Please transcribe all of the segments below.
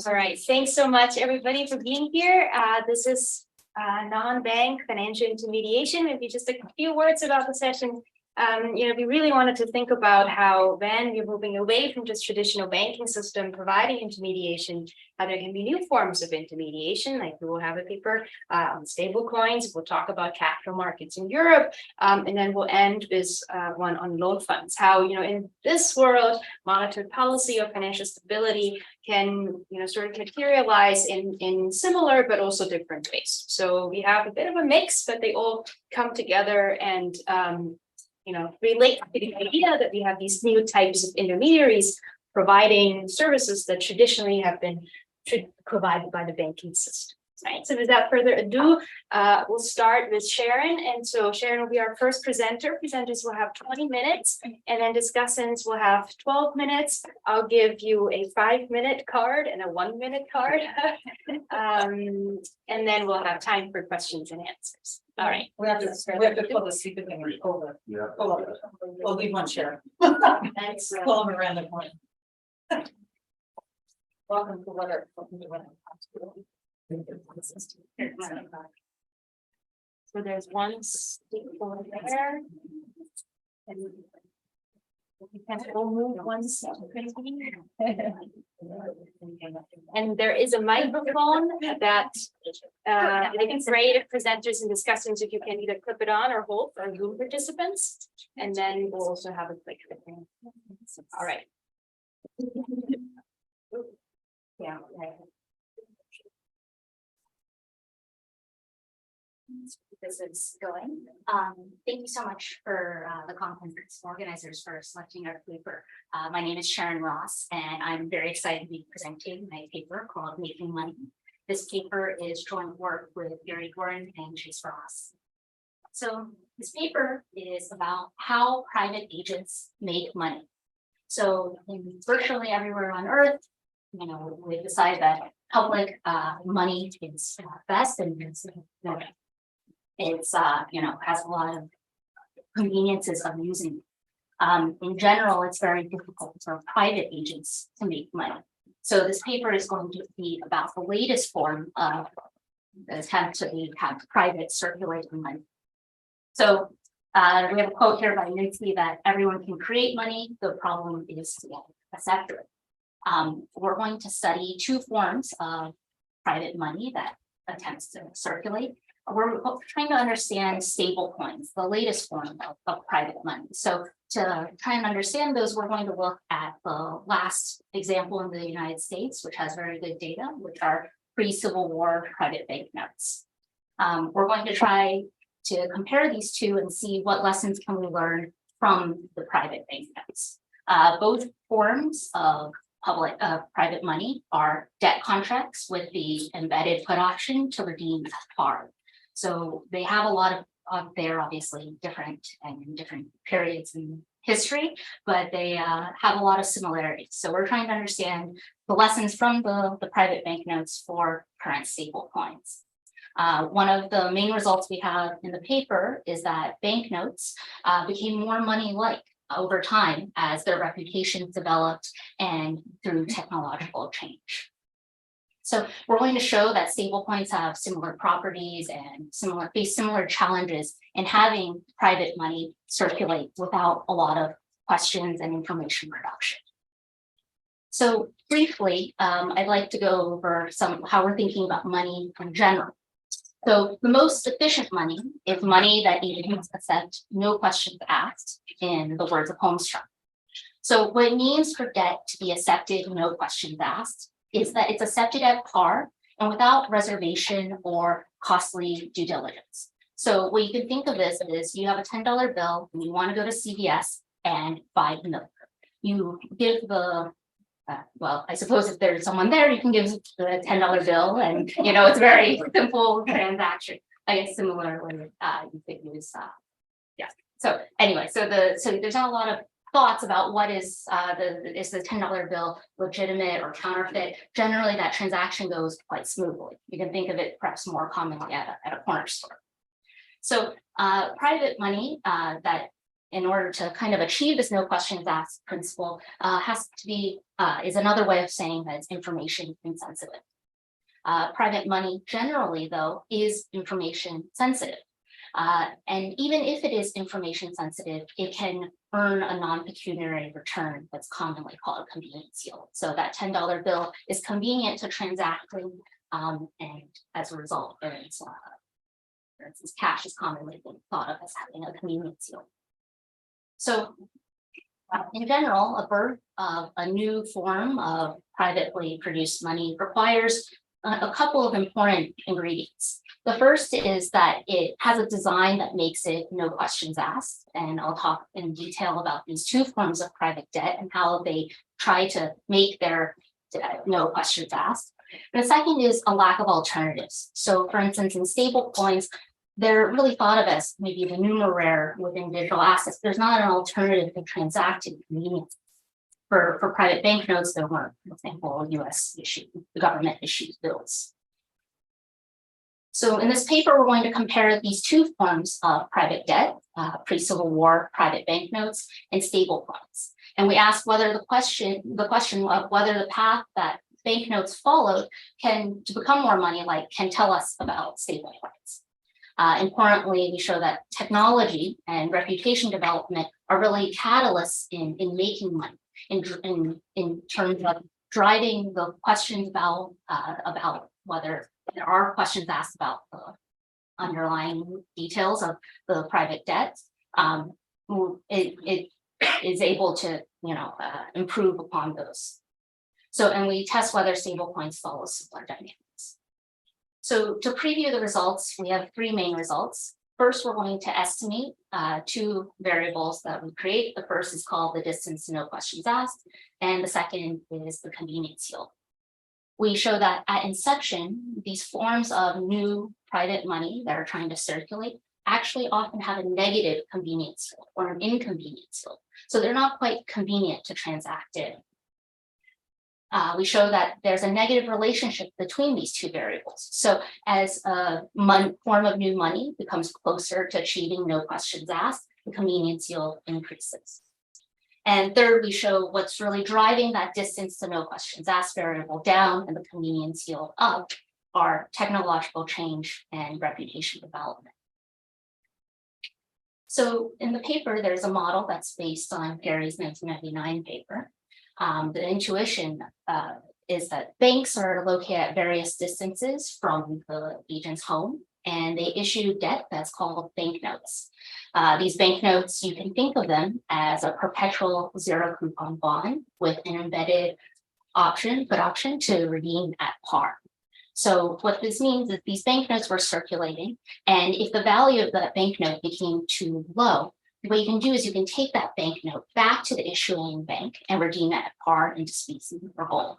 All right, thanks so much, everybody, for being here. This is non-bank financial intermediation. Maybe just a few words about the session. We really wanted to think about how when we're moving away from just traditional banking system providing intermediation, how there can be new forms of intermediation. Like we will have a paper on stable coins. We'll talk about capital markets in Europe, and then we'll end with one on loan funds. How in this world, monetary policy or financial stability can sort of materialize in similar but also different ways. So we have a bit of a mix, but they all come together and relate to the idea that we have these new types of intermediaries providing services that traditionally have been provided by the banking system. Right. So without further ado, we'll start with Sharon. And so Sharon will be our first presenter. Presenters will have 20 minutes, and then discussants will have 12 minutes. I'll give you a 5-minute card and a 1-minute card. And then we'll have time for questions and answers. All right. We have to pull the secret thing over. Yeah. We'll leave one share. Thanks. Pull them around the corner. Welcome to whatever. So there's one staple there. And we can all move one step. And there is a microphone that I think it's great if presenters and discussants, if you can either clip it on or hold for Zoom participants. And then we'll also have a quick thing. All right. Yeah. Right. This is going. Thank you so much for the conference organizers for selecting our paper. My name is Sharon Ross, and I'm very excited to be presenting my paper called Making Money. This paper is joint work with Gorton and Sharon Ross. So this paper is about how private agents make money. So in virtually everywhere on Earth, we decide that public money is best, and it's has a lot of conveniences of using it. In general, it's very difficult for private agents to make money. So this paper is going to be about the latest form of the attempt to have private circulating money. So we have a quote here by Nicola that everyone can create money. The problem is to get a sector. We're going to study two forms of private money that attempts to circulate. We're trying to understand stable coins, the latest form of private money. So to try and understand those, we're going to look at the last example in the United States, which has very good data, which are pre-Civil War private banknotes. We're going to try to compare these two and see what lessons can we learn from the private banknotes. Both forms of private money are debt contracts with the embedded put option to redeem at par. So they have a lot of they're obviously different and in different periods in history, but they have a lot of similarities. So we're trying to understand the lessons from the private banknotes for current stable coins. One of the main results we have in the paper is that banknotes became more money-like over time as their reputations developed and through technological change. So we're going to show that stablecoins have similar properties and face similar challenges in having private money circulate without a lot of questions and information production. So briefly, I'd like to go over how we're thinking about money in general. So the most efficient money is money that agents accept no questions asked, in the words of Holmstrom. So what it means for debt to be accepted, no questions asked, is that it's accepted at par and without reservation or costly due diligence. So what you can think of this is you have a $10 bill and you want to go to CVS and buy milk. You give the well, I suppose if there's someone there, you can give the $10 bill, and it's a very simple transaction. I guess similarly, you could use yeah. So anyway, so there's not a lot of thoughts about what is the $10 bill legitimate or counterfeit. Generally, that transaction goes quite smoothly. You can think of it perhaps more commonly at a corner store. So private money that in order to kind of achieve this no questions asked principle, has to be, is another way of saying that it's information insensitive. Private money generally, though, is information sensitive. And even if it is information sensitive, it can earn a non-pecuniary return that's commonly called a convenience yield. So that $10 bill is convenient to transacting, and as a result, earns, for instance, cash is commonly thought of as having a convenience yield. So in general, a birth of a new form of privately produced money requires a couple of important ingredients. The first is that it has a design that makes it no questions asked. And I'll talk in detail about these two forms of private debt and how they try to make their no questions asked. And the second is a lack of alternatives. So for instance, in stable coins, they're really thought of as maybe the numeraire within digital assets. There's not an alternative to transacting convenience. For private banknotes, there weren't, for example, US issued, the government issued bills. So in this paper, we're going to compare these two forms of private debt, pre-Civil War private banknotes and stable coins. And we ask whether the question of whether the path that banknotes followed to become more money-like can tell us about stable coins. Importantly, we show that technology and reputation development are really catalysts in making money, in terms of driving the questions about whether there are questions asked about the underlying details of the private debt. It is able to improve upon those. So, and we test whether stable coins follow similar dynamics. So to preview the results, we have three main results. First, we're going to estimate two variables that we create. The first is called the distance to no questions asked, and the second is the convenience yield. We show that at inception, these forms of new private money that are trying to circulate actually often have a negative convenience yield or an inconvenience yield. So they're not quite convenient to transact in. We show that there's a negative relationship between these two variables. So as a form of new money becomes closer to achieving no questions asked, the convenience yield increases. And third, we show what's really driving that distance to no questions asked variable down and the convenience yield up are technological change and reputation development. So in the paper, there's a model that's based on Gary's 1999 paper. The intuition is that banks are located at various distances from the agent's home, and they issue debt that's called banknotes. These banknotes, you can think of them as a perpetual zero coupon bond with an embedded put option to redeem at par. So what this means is these banknotes were circulating, and if the value of that banknote became too low, what you can do is you can take that banknote back to the issuing bank and redeem it at par into specie or gold.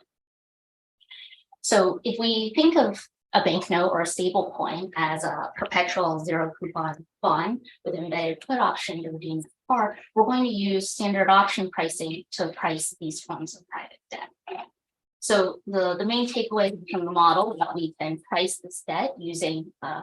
So if we think of a banknote or a stable coin as a perpetual zero coupon bond with an embedded put option to redeem at par, we're going to use standard option pricing to price these forms of private debt. So the main takeaway from the model is that we then price this debt using a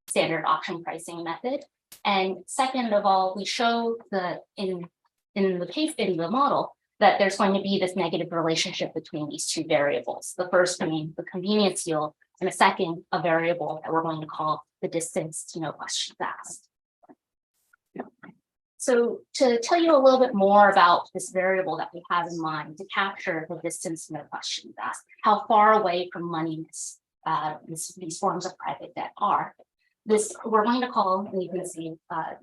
standard option pricing method. And second of all, we show that in the model that there's going to be this negative relationship between these two variables. The first being the convenience yield, and the second, a variable that we're going to call the distance to no questions asked. So to tell you a little bit more about this variable that we have in mind to capture the distance to no questions asked, how far away from moneyness these forms of private debt are. This we're going to call, and you can see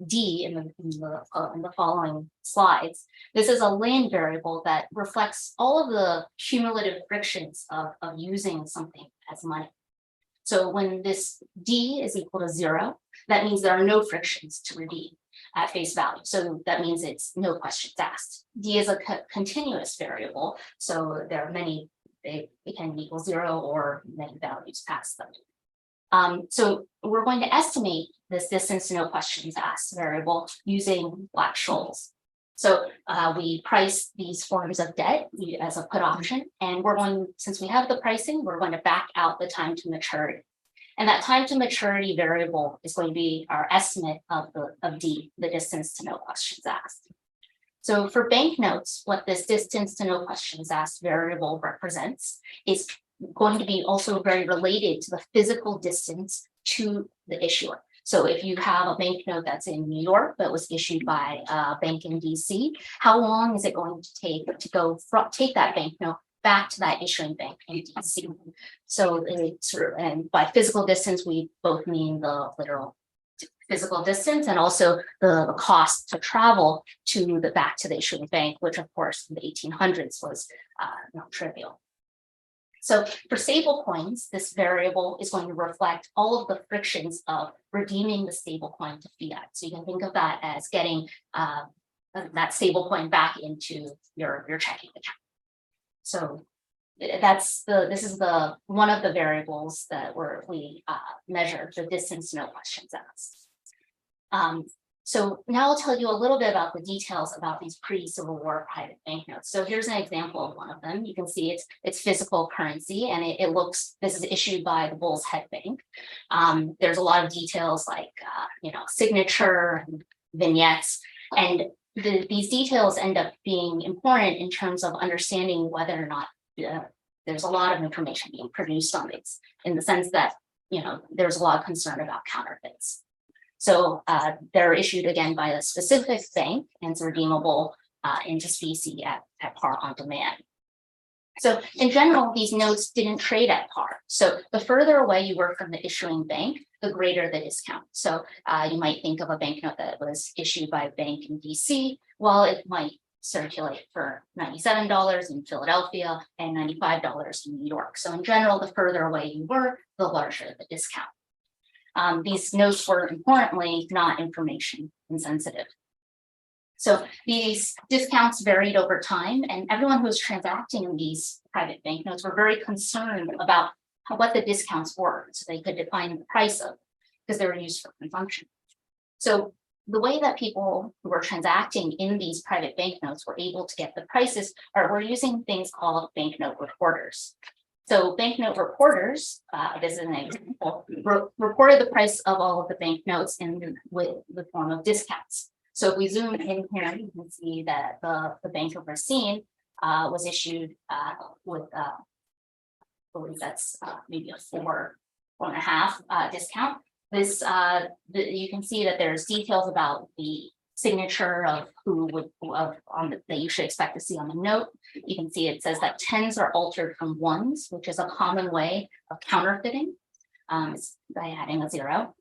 D in the following slides. This is a land variable that reflects all of the cumulative frictions of using something as money. So when this D is equal to 0, that means there are no frictions to redeem at face value. So that means it's no questions asked. D is a continuous variable, so there are many, it can equal 0 or many values past them. So we're going to estimate this distance to no questions asked variable using Black-Scholes. So we price these forms of debt as a put option, and we're going, since we have the pricing, we're going to back out the time to maturity. And that time to maturity variable is going to be our estimate of D, the distance to no questions asked. So for banknotes, what this distance to no questions asked variable represents is going to be also very related to the physical distance to the issuer. So if you have a banknote that's in New York that was issued by a bank in DC, how long is it going to take to go from take that banknote back to that issuing bank in DC? So it's, and by physical distance, we both mean the literal physical distance and also the cost to travel to the back to the issuing bank, which of course in the 1800s was not trivial. So for stablecoins, this variable is going to reflect all of the frictions of redeeming the stablecoin to fiat. So you can think of that as getting that stablecoin back into your checking account. So this is one of the variables that we measure the distance no questions asked. So now I'll tell you a little bit about the details about these pre-Civil War private banknotes. So here's an example of one of them. You can see it's physical currency, and this is issued by the Bull's Head Bank. There's a lot of details like signature and vignettes, and these details end up being important in terms of understanding whether or not there's a lot of information being produced on these, in the sense that there's a lot of concern about counterfeits. So they're issued again by a specific bank and it's redeemable into specie at par on demand. So in general, these notes didn't trade at par. So the further away you were from the issuing bank, the greater the discount. So you might think of a banknote that was issued by a bank in DC, while it might circulate for $97 in Philadelphia and $95 in New York. So in general, the further away you were, the larger the discount. These notes were importantly not information insensitive. So these discounts varied over time, and everyone who was transacting in these private banknotes were very concerned about what the discounts were, so they could define the price of, because they were used for consumption. So the way that people who were transacting in these private banknotes were able to get the prices were using things called banknote reporters. So banknote reporters, this is an example, reported the price of all of the banknotes with the form of discounts. So if we zoom in here, you can see that the Bank of Racine was issued with, I believe that's maybe a 4.5 discount. This you can see that there's details about the signature of that you should expect to see on the note. You can see it says that tens are altered from ones, which is a common way of counterfeiting by adding a zero.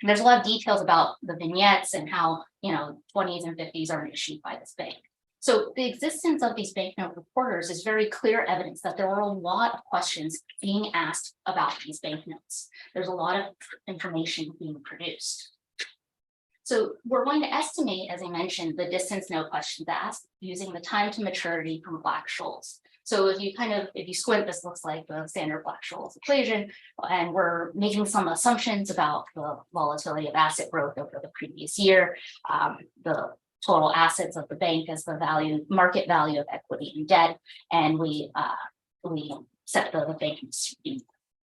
And there's a lot of details about the vignettes and how 20s and 50s are issued by this bank. So the existence of these banknote reporters is very clear evidence that there are a lot of questions being asked about these banknotes. There's a lot of information being produced. So we're going to estimate, as I mentioned, the distance no questions asked using the time to maturity from Black-Scholes. So if you squint, this looks like the standard Black-Scholes equation, and we're making some assumptions about the volatility of asset growth over the previous year, the total assets of the bank as the market value of equity and debt, and we set the bank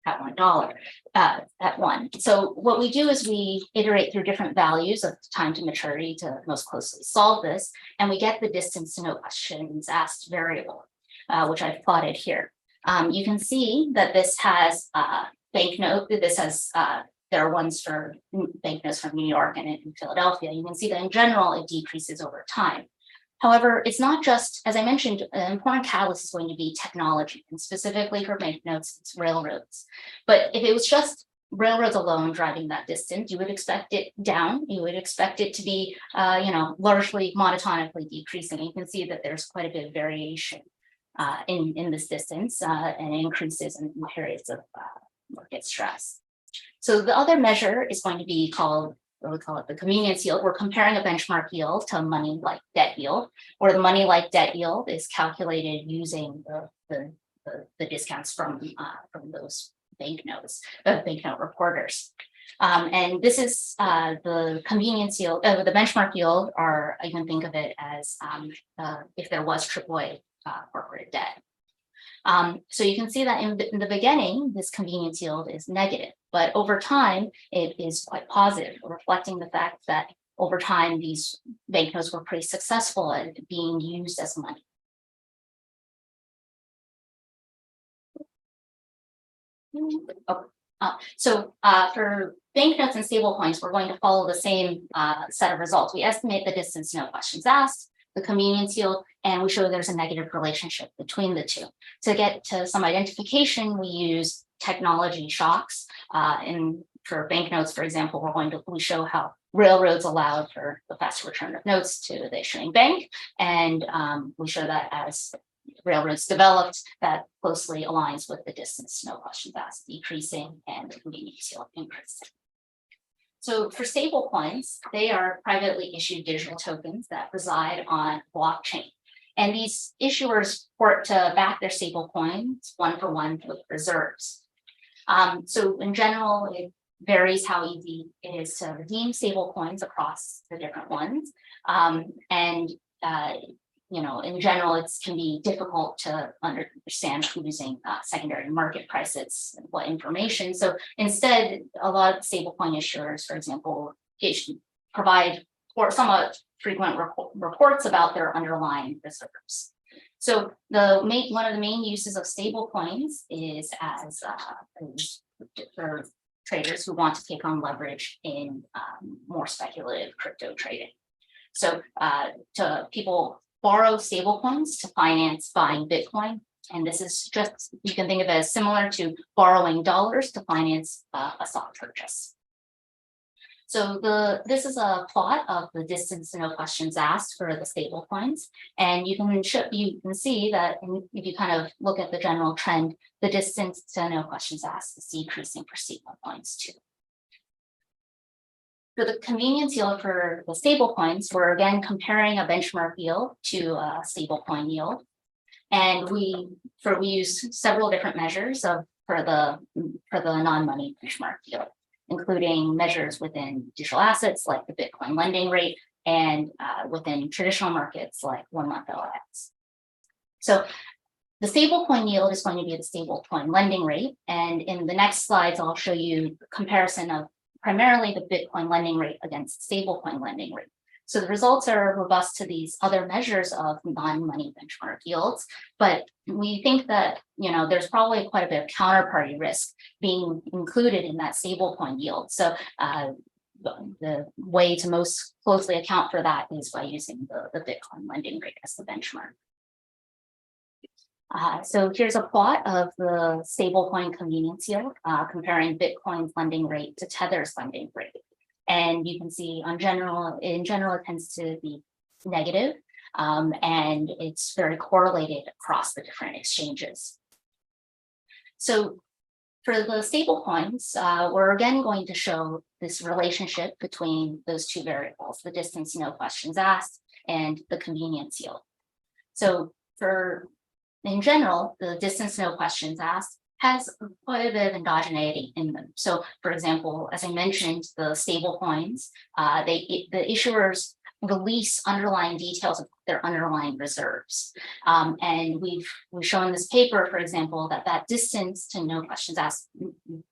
at $1 at 1. So what we do is we iterate through different values of time to maturity to most closely solve this, and we get the distance to no questions asked variable, which I've plotted here. You can see that this has banknote. There are ones for banknotes from New York and in Philadelphia. You can see that in general it decreases over time. However, it's not just, as I mentioned, an important catalyst is going to be technology, and specifically for banknotes, it's railroads. But if it was just railroads alone driving that distance, you would expect it down. You would expect it to be, largely monotonically decreasing. And you can see that there's quite a bit of variation in this distance and increases in periods of market stress. So the other measure is going to be called, we call it the convenience yield. We're comparing a benchmark yield to a money-like debt yield, where the money-like debt yield is calculated using the discounts from those banknotes, banknote reporters. And this is the convenience yield, the benchmark yield, or you can think of it as if there was AAA corporate debt. So you can see that in the beginning, this convenience yield is negative. but over time, it is quite positive, reflecting the fact that over time, these banknotes were pretty successful at being used as money. For banknotes and stablecoins, we're going to follow the same set of results. We estimate the distance to no questions asked, the convenience yield, and we show there's a negative relationship between the two. To get to some identification, we use technology shocks. For banknotes, for example, we show how railroads allowed for the faster return of notes to the issuing bank, and we show that as railroads developed, that closely aligns with the distance to no questions asked decreasing and the convenience yield increasing. So for stable coins, they are privately issued digital tokens that reside on blockchain. And these issuers port to back their stable coins one-for-one with reserves. So in general, it varies how easy it is to redeem stable coins across the different ones. In general, it can be difficult to understand using secondary market prices and what information. So instead, a lot of stablecoin issuers, for example, provide somewhat frequent reports about their underlying reserves. So one of the main uses of stablecoins is as for traders who want to take on leverage in more speculative crypto trading. So people borrow stablecoins to finance buying Bitcoin. And this is just, you can think of it as similar to borrowing dollars to finance a stock purchase. So this is a plot of the distance to no questions asked for the stablecoins. And you can see that if you kind of look at the general trend, the distance to no questions asked is decreasing for stablecoins too. For the convenience yield for the stablecoins, we're again comparing a benchmark yield to a stablecoin yield. And we use several different measures for the non-money benchmark yield, including measures within digital assets like the Bitcoin lending rate and within traditional markets like 1-month LX. So the stablecoin yield is going to be the stablecoin lending rate. And in the next slides, I'll show you a comparison of primarily the Bitcoin lending rate against stablecoin lending rate. So the results are robust to these other measures of non-money benchmark yields, but we think that there's probably quite a bit of counterparty risk being included in that stablecoin yield. So the way to most closely account for that is by using the Bitcoin lending rate as the benchmark. So here's a plot of the stablecoin convenience yield comparing Bitcoin's lending rate to Tether's lending rate. And you can see in general, it tends to be negative, and it's very correlated across the different exchanges. So for the stablecoins, we're again going to show this relationship between those two variables, the distance to no questions asked and the convenience yield. So in general, the distance to no questions asked has quite a bit of endogeneity in them. So, for example, as I mentioned, the stable coins, the issuers release underlying details of their underlying reserves. And we've shown in this paper, for example, that distance to no questions asked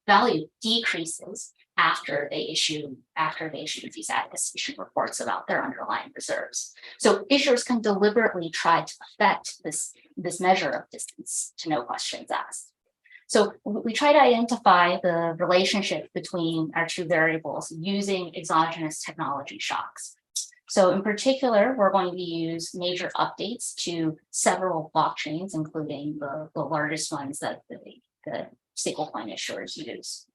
value decreases after they issue these attestation reports about their underlying reserves. So issuers can deliberately try to affect this measure of distance to no questions asked. So we try to identify the relationship between our two variables using exogenous technology shocks. So in particular, we're going to use major updates to several blockchains, including the largest ones that the stablecoin issuers use.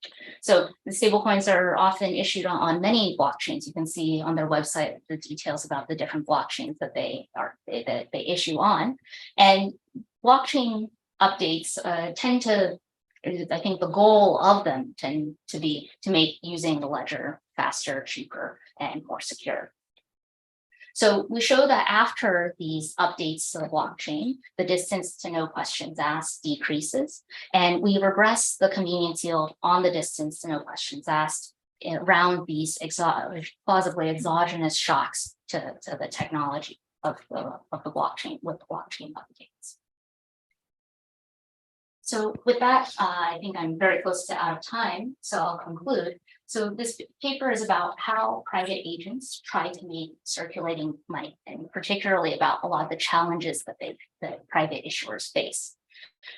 So the stablecoins are often issued on many blockchains. You can see on their website the details about the different blockchains that they issue on. And blockchain updates tend to, I think the goal of them tend to be to make using the ledger faster, cheaper, and more secure. So we show that after these updates to the blockchain, the distance to no questions asked decreases, and we regress the convenience yield on the distance to no questions asked around these plausibly exogenous shocks to the technology of the blockchain with the blockchain updates. So with that, I think I'm very close to out of time, so I'll conclude. So this paper is about how private agents try to make circulating money, and particularly about a lot of the challenges that private issuers face.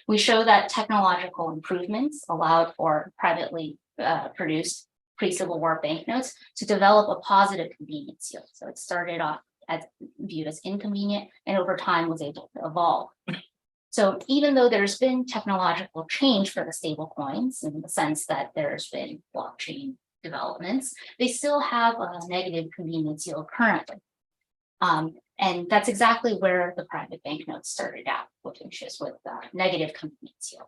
We show that technological improvements allowed for privately produced pre-Civil War banknotes to develop a positive convenience yield. So it started off as viewed as inconvenient and over time was able to evolve. So even though there's been technological change for the stable coins in the sense that there's been blockchain developments, they still have a negative convenience yield currently. And that's exactly where the private banknotes started out, which is with negative convenience yield.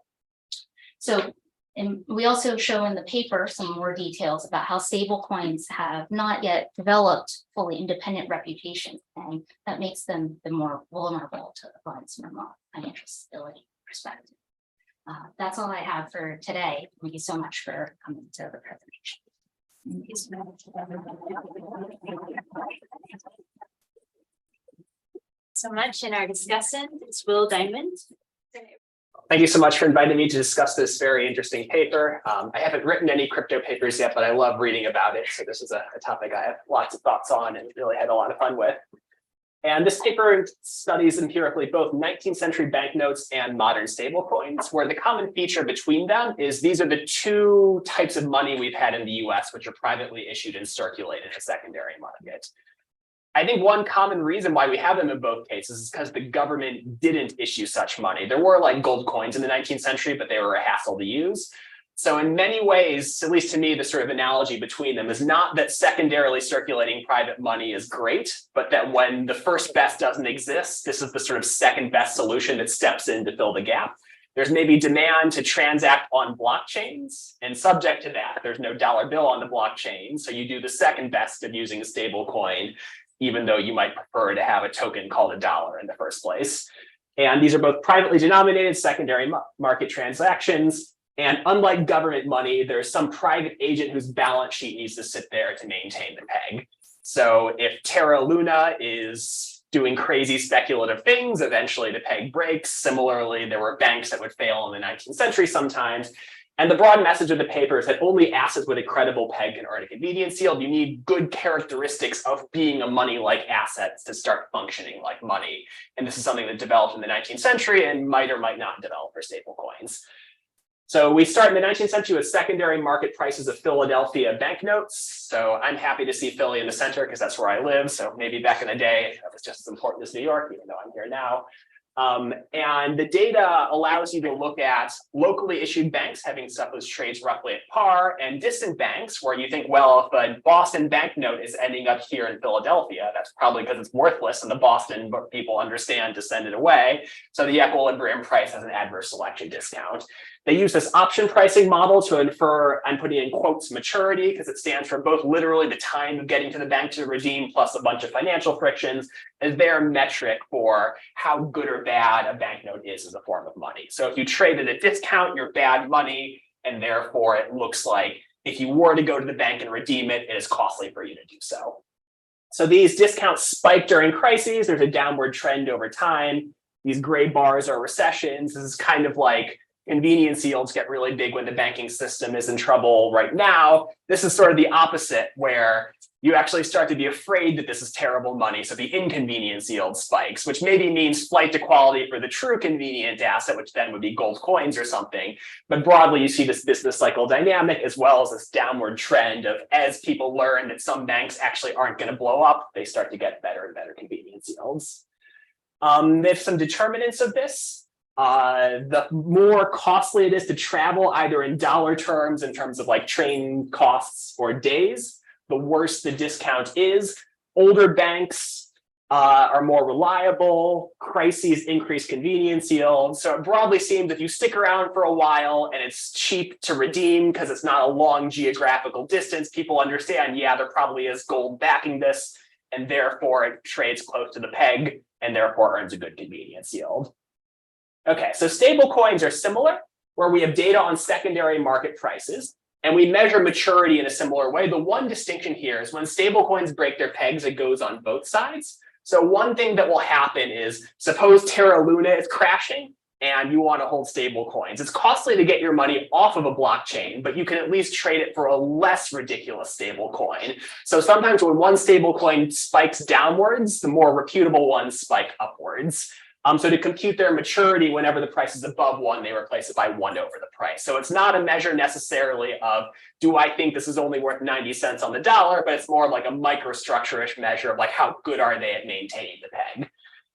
So, and we also show in the paper some more details about how stable coins have not yet developed fully independent reputation, and that makes them the more vulnerable to funds from a financial stability perspective. That's all I have for today. Thank you so much for coming to the presentation. Thank you so much. So much. And our discussant is Will Diamond. Thank you so much for inviting me to discuss this very interesting paper. I haven't written any crypto papers yet, but I love reading about it. So this is a topic I have lots of thoughts on and really had a lot of fun with. And this paper studies empirically both 19th century banknotes and modern stablecoins, where the common feature between them is these are the two types of money we've had in the US, which are privately issued and circulated in a secondary market. I think one common reason why we have them in both cases is because the government didn't issue such money. There were like gold coins in the 19th century, but they were a hassle to use. So in many ways, at least to me, the sort of analogy between them is not that secondarily circulating private money is great, but that when the first best doesn't exist, this is the sort of second best solution that steps in to fill the gap. There's maybe demand to transact on blockchains, and subject to that, there's no dollar bill on the blockchain. So you do the second best of using a stable coin, even though you might prefer to have a token called a dollar in the first place. And these are both privately denominated secondary market transactions. And unlike government money, there's some private agent whose balance sheet needs to sit there to maintain the peg. So if Terra Luna is doing crazy speculative things, eventually the peg breaks. Similarly, there were banks that would fail in the 19th century sometimes. And the broad message of the paper is that only assets with a credible peg can earn a convenience yield. You need good characteristics of being a money-like asset to start functioning like money. And this is something that developed in the 19th century and might or might not develop for stable coins. So we start in the 19th century with secondary market prices of Philadelphia banknotes. So I'm happy to see Philly in the center because that's where I live. So maybe back in the day, that was just as important as New York, even though I'm here now. And the data allows you to look at locally issued banks having stuff those trades roughly at par, and distant banks where you think, well, if a Boston banknote is ending up here in Philadelphia, that's probably because it's worthless and the Boston people understand to send it away. So the equilibrium price has an adverse selection discount. They use this option pricing model to infer, I'm putting in quotes, maturity, because it stands for both literally the time of getting to the bank to redeem plus a bunch of financial frictions, as their metric for how good or bad a banknote is as a form of money. So if you trade at a discount, you're bad money, and therefore it looks like if you were to go to the bank and redeem it, it is costly for you to do so. So these discounts spike during crises. There's a downward trend over time. These gray bars are recessions. This is kind of like convenience yields get really big when the banking system is in trouble right now. This is sort of the opposite, where you actually start to be afraid that this is terrible money. So the inconvenience yield spikes, which maybe means flight to quality for the true convenient asset, which then would be gold coins or something. But broadly, you see this business cycle dynamic, as well as this downward trend of, as people learn that some banks actually aren't going to blow up, they start to get better and better convenience yields. There's some determinants of this. The more costly it is to travel, either in dollar terms, in terms of like train costs or days, the worse the discount is. Older banks are more reliable. Crises increase convenience yield. So it broadly seems if you stick around for a while and it's cheap to redeem because it's not a long geographical distance, people understand, yeah, there probably is gold backing this, and therefore it trades close to the peg and therefore earns a good convenience yield. Okay, so stable coins are similar, where we have data on secondary market prices, and we measure maturity in a similar way. The one distinction here is when stable coins break their pegs, it goes on both sides. So one thing that will happen is, suppose Terra Luna is crashing, and you want to hold stable coins. It's costly to get your money off of a blockchain, but you can at least trade it for a less ridiculous stable coin. So sometimes when one stable coin spikes downwards, the more reputable ones spike upwards. So to compute their maturity, whenever the price is above 1, they replace it by 1 over the price. So it's not a measure necessarily of, do I think this is only worth 90 cents on the dollar, but it's more like a microstructure-ish measure of like how good are they at maintaining the peg.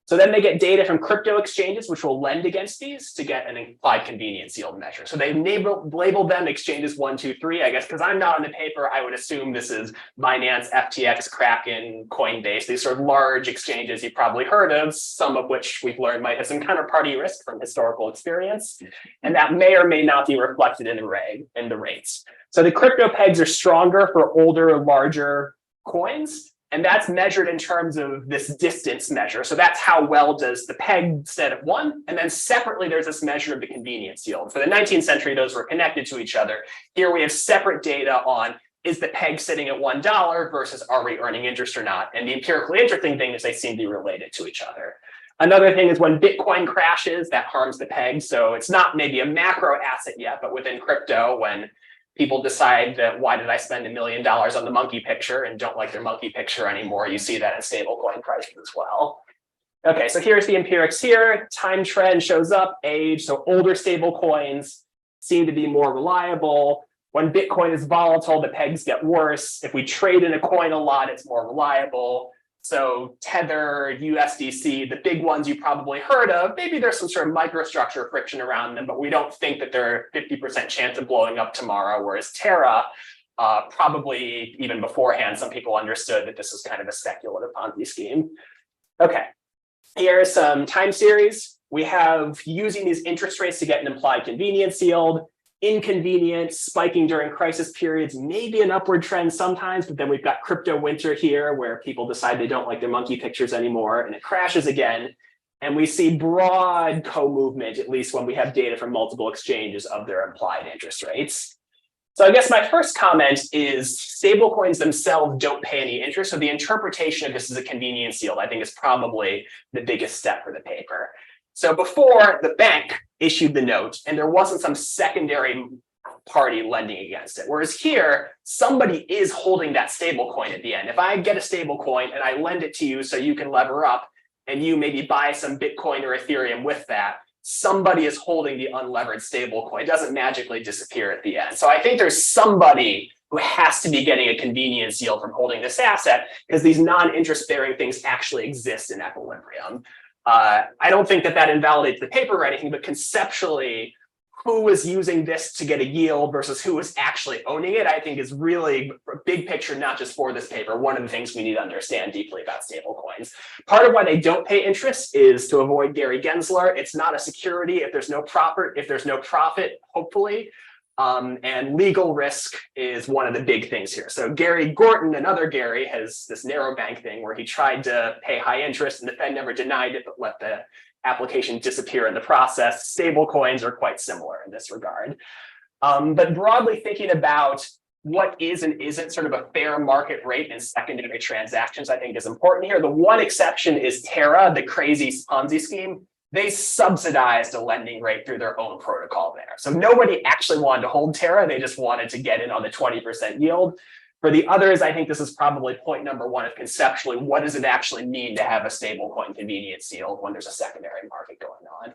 So then they get data from crypto exchanges, which will lend against these to get an implied convenience yield measure. So they labeled them exchanges 1, 2, 3, I guess, because I'm not on the paper, I would assume this is Binance, FTX, Kraken, Coinbase, these sort of large exchanges you've probably heard of, some of which we've learned might have some counterparty risk from historical experience. And that may or may not be reflected in the rates. So the crypto pegs are stronger for older, larger coins. And that's measured in terms of this distance measure. So that's how well does the peg set at 1. And then separately, there's this measure of the convenience yield. For the 19th century, those were connected to each other. Here we have separate data on, is the peg sitting at $1 versus are we earning interest or not? And the empirically interesting thing is they seem to be related to each other. Another thing is when Bitcoin crashes, that harms the peg. So it's not maybe a macro asset yet, but within crypto, when people decide that why did I spend $1 million on the monkey picture and don't like their monkey picture anymore, you see that in stablecoin prices as well. Okay, so here's the empirics here. Time trend shows up, age. So older stable coins seem to be more reliable. When Bitcoin is volatile, the pegs get worse. If we trade in a coin a lot, it's more reliable. So Tether, USDC, the big ones you probably heard of, maybe there's some sort of microstructure friction around them, but we don't think that they're 50% chance of blowing up tomorrow, whereas Terra, probably even beforehand, some people understood that this was kind of a speculative Ponzi scheme. Okay, here are some time series. We have using these interest rates to get an implied convenience yield. Inconvenient, spiking during crisis periods, maybe an upward trend sometimes, but then we've got crypto winter here where people decide they don't like their monkey pictures anymore and it crashes again. And we see broad co-movement, at least when we have data from multiple exchanges of their implied interest rates. So I guess my first comment is stablecoins themselves don't pay any interest. So the interpretation of this as a convenience yield, I think, is probably the biggest step for the paper. So before, the bank issued the note and there wasn't some secondary party lending against it. Whereas here, somebody is holding that stable coin at the end. If I get a stable coin and I lend it to you so you can lever up and you maybe buy some Bitcoin or Ethereum with that, somebody is holding the unlevered stable coin. It doesn't magically disappear at the end. So I think there's somebody who has to be getting a convenience yield from holding this asset because these non-interest bearing things actually exist in equilibrium. I don't think that invalidates the paper or anything, but conceptually, who is using this to get a yield versus who is actually owning it, I think is really a big picture, not just for this paper. One of the things we need to understand deeply about stablecoins. Part of why they don't pay interest is to avoid Gary Gensler. It's not a security if there's no profit, hopefully. And legal risk is one of the big things here. So Gorton, another Gary, has this narrow bank thing where he tried to pay high interest and the Fed never denied it, but let the application disappear in the process. Stable coins are quite similar in this regard. But broadly thinking about what is and isn't sort of a fair market rate in secondary transactions, I think is important here. The one exception is Terra, the crazy Ponzi scheme. They subsidized a lending rate through their own protocol there. So nobody actually wanted to hold Terra. They just wanted to get in on the 20% yield. For the others, I think this is probably point number one of conceptually, what does it actually mean to have a stablecoin convenience yield when there's a secondary market going on?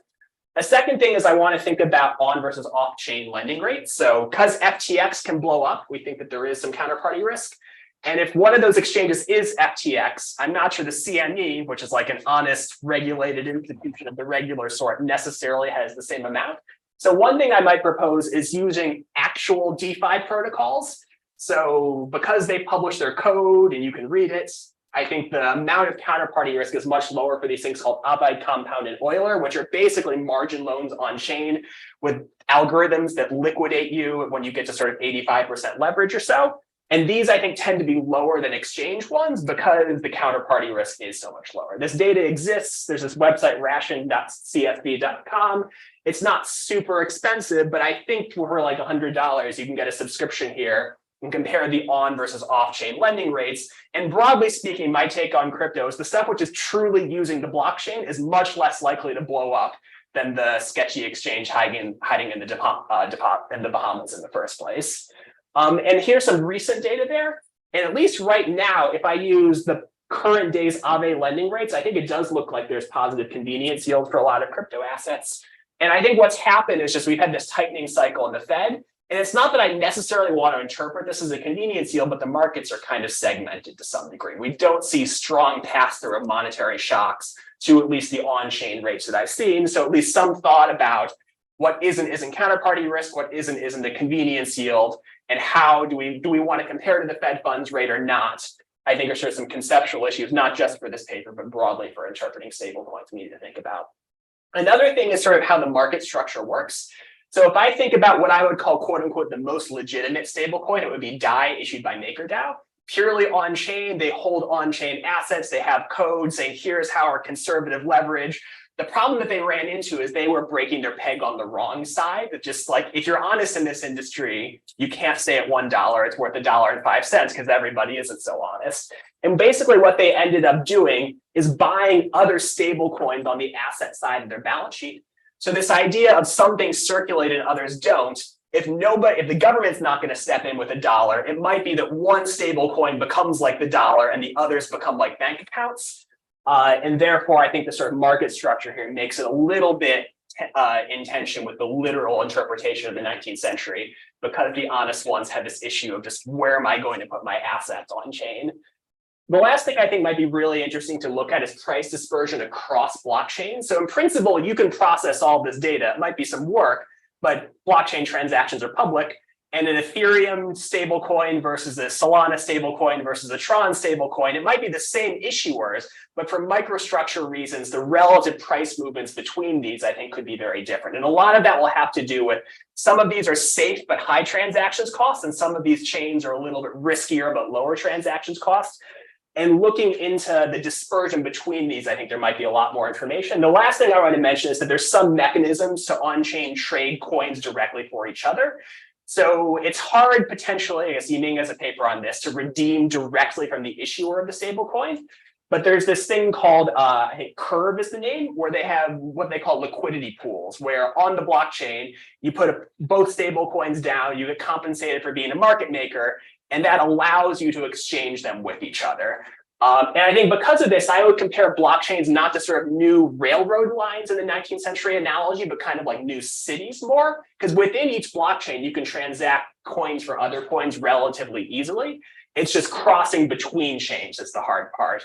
A second thing is I want to think about on versus off-chain lending rates. So because FTX can blow up, we think that there is some counterparty risk. And if one of those exchanges is FTX, I'm not sure the CME, which is like an honest, regulated institution of the regular sort, necessarily has the same amount. So one thing I might propose is using actual DeFi protocols. So because they publish their code and you can read it, I think the amount of counterparty risk is much lower for these things called Abide, Compound, and Euler, which are basically margin loans on chain with algorithms that liquidate you when you get to sort of 85% leverage or so. And these, I think, tend to be lower than exchange ones because the counterparty risk is so much lower. This data exists. There's this website, ration.csb.com. It's not super expensive, but I think for like $100, you can get a subscription here and compare the on versus off-chain lending rates. And broadly speaking, my take on crypto is the stuff which is truly using the blockchain is much less likely to blow up than the sketchy exchange hiding in the Bahamas in the first place. And here's some recent data there. And at least right now, if I use the current day's AVE lending rates, I think it does look like there's positive convenience yield for a lot of crypto assets. And I think what's happened is just we've had this tightening cycle in the Fed. And it's not that I necessarily want to interpret this as a convenience yield, but the markets are kind of segmented to some degree. We don't see strong pass-through of monetary shocks to at least the on-chain rates that I've seen. So at least some thought about what isn't counterparty risk, what isn't a convenience yield, and how do we want to compare to the Fed funds rate or not? I think are sort of some conceptual issues, not just for this paper, but broadly for interpreting stablecoins we need to think about. Another thing is sort of how the market structure works. So if I think about what I would call, quote unquote, the most legitimate stablecoin, it would be DAI issued by MakerDAO. Purely on-chain, they hold on-chain assets, they have code saying, here's how our conservative leverage. The problem that they ran into is they were breaking their peg on the wrong side. It's just like, if you're honest in this industry, you can't say at $1, it's worth $1.05 because everybody isn't so honest. And basically what they ended up doing is buying other stable coins on the asset side of their balance sheet. So this idea of some things circulate and others don't, if the government's not going to step in with $1, it might be that one stable coin becomes like the dollar and the others become like bank accounts. And therefore, I think the sort of market structure here makes it a little bit in tension with the literal interpretation of the 19th century, because the honest ones had this issue of just where am I going to put my assets on chain? The last thing I think might be really interesting to look at is price dispersion across blockchains. So in principle, you can process all this data. It might be some work, but blockchain transactions are public. And an Ethereum stablecoin versus a Solana stablecoin versus a Tron stablecoin, it might be the same issuers, but for microstructure reasons, the relative price movements between these, I think, could be very different. And a lot of that will have to do with some of these are safe but high transactions costs, and some of these chains are a little bit riskier but lower transactions costs. And looking into the dispersion between these, I think there might be a lot more information. The last thing I want to mention is that there's some mechanisms to on-chain trade coins directly for each other. So it's hard potentially, I guess Yiming has a paper on this, to redeem directly from the issuer of the stablecoin. But there's this thing called, I think Curve is the name, where they have what they call liquidity pools, where on the blockchain, you put both stablecoins down, you get compensated for being a market maker, and that allows you to exchange them with each other. And I think because of this, I would compare blockchains not to sort of new railroad lines in the 19th century analogy, but kind of like new cities more, because within each blockchain, you can transact coins for other coins relatively easily. It's just crossing between chains that's the hard part.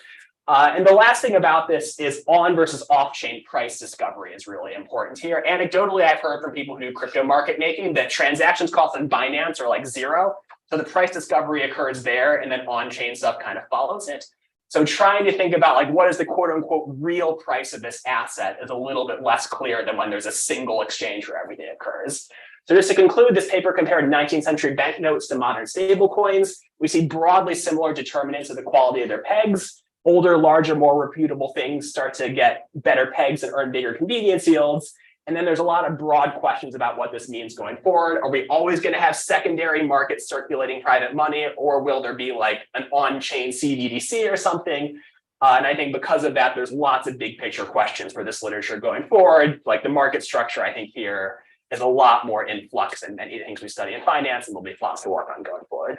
And the last thing about this is on versus off-chain price discovery is really important here. Anecdotally, I've heard from people who do crypto market making that transactions costs on Binance are like 0. So the price discovery occurs there, and then on-chain stuff kind of follows it. So trying to think about like what is the quote unquote real price of this asset is a little bit less clear than when there's a single exchange where everything occurs. So just to conclude, this paper compared 19th century banknotes to modern stablecoins. We see broadly similar determinants of the quality of their pegs. Older, larger, more reputable things start to get better pegs and earn bigger convenience yields. And then there's a lot of broad questions about what this means going forward. Are we always going to have secondary markets circulating private money, or will there be like an on-chain CBDC or something? And I think because of that, there's lots of big picture questions for this literature going forward. Like the market structure, I think here is a lot more in flux than many things we study in finance, and there'll be lots to work on going forward.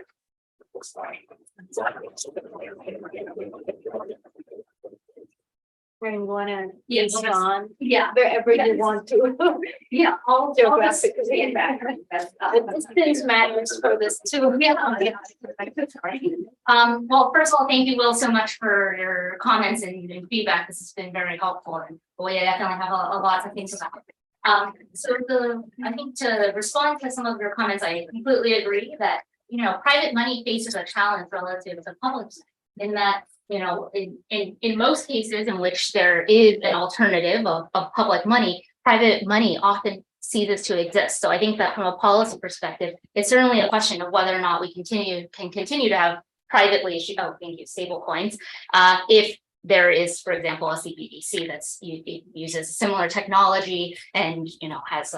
We're going to Yes. move on Yeah, wherever you want to. yeah, all Geographically and background. The distance matters for this too. Well, first of all, thank you, Will, so much for your comments and feedback. This has been very helpful, and we definitely have a lot to think about. I think to respond to some of your comments, I completely agree that, private money faces a challenge relative to public in that, in most cases in which there is an alternative of public money, private money often ceases to exist. So I think that from a policy perspective, it's certainly a question of whether or not we can continue to have privately issued, stable coins, if there is, for example, a CBDC that's uses similar technology and has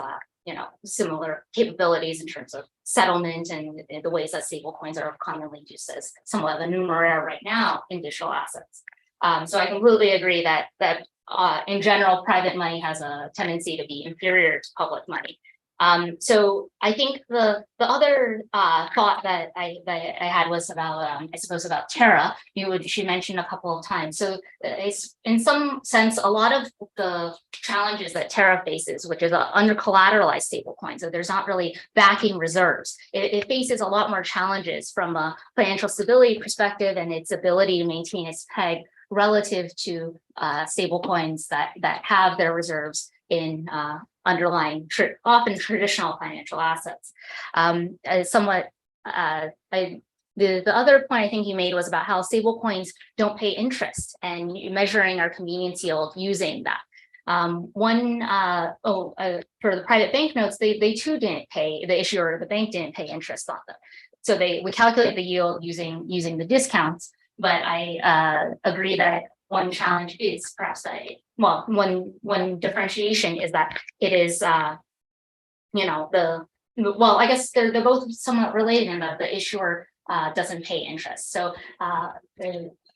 similar capabilities in terms of settlement and the ways that stable coins are commonly used as somewhat of a numeraire right now in digital assets. So I completely agree that in general, private money has a tendency to be inferior to public money. So I think the other thought that I had was about I suppose about Terra. She mentioned a couple of times. So it's in some sense a lot of the challenges that Terra faces, which is under collateralized stablecoins. So there's not really backing reserves. It faces a lot more challenges from a financial stability perspective and its ability to maintain its peg relative to stablecoins that have their reserves in underlying often traditional financial assets. The other point I think you made was about how stablecoins don't pay interest and measuring our convenience yield using that. For the private banknotes, they too didn't pay, the issuer or the bank didn't pay interest on them. So we calculate the yield using the discounts, but I agree that one challenge is perhaps that, one differentiation is that it is, I guess they're both somewhat related in that the issuer doesn't pay interest. So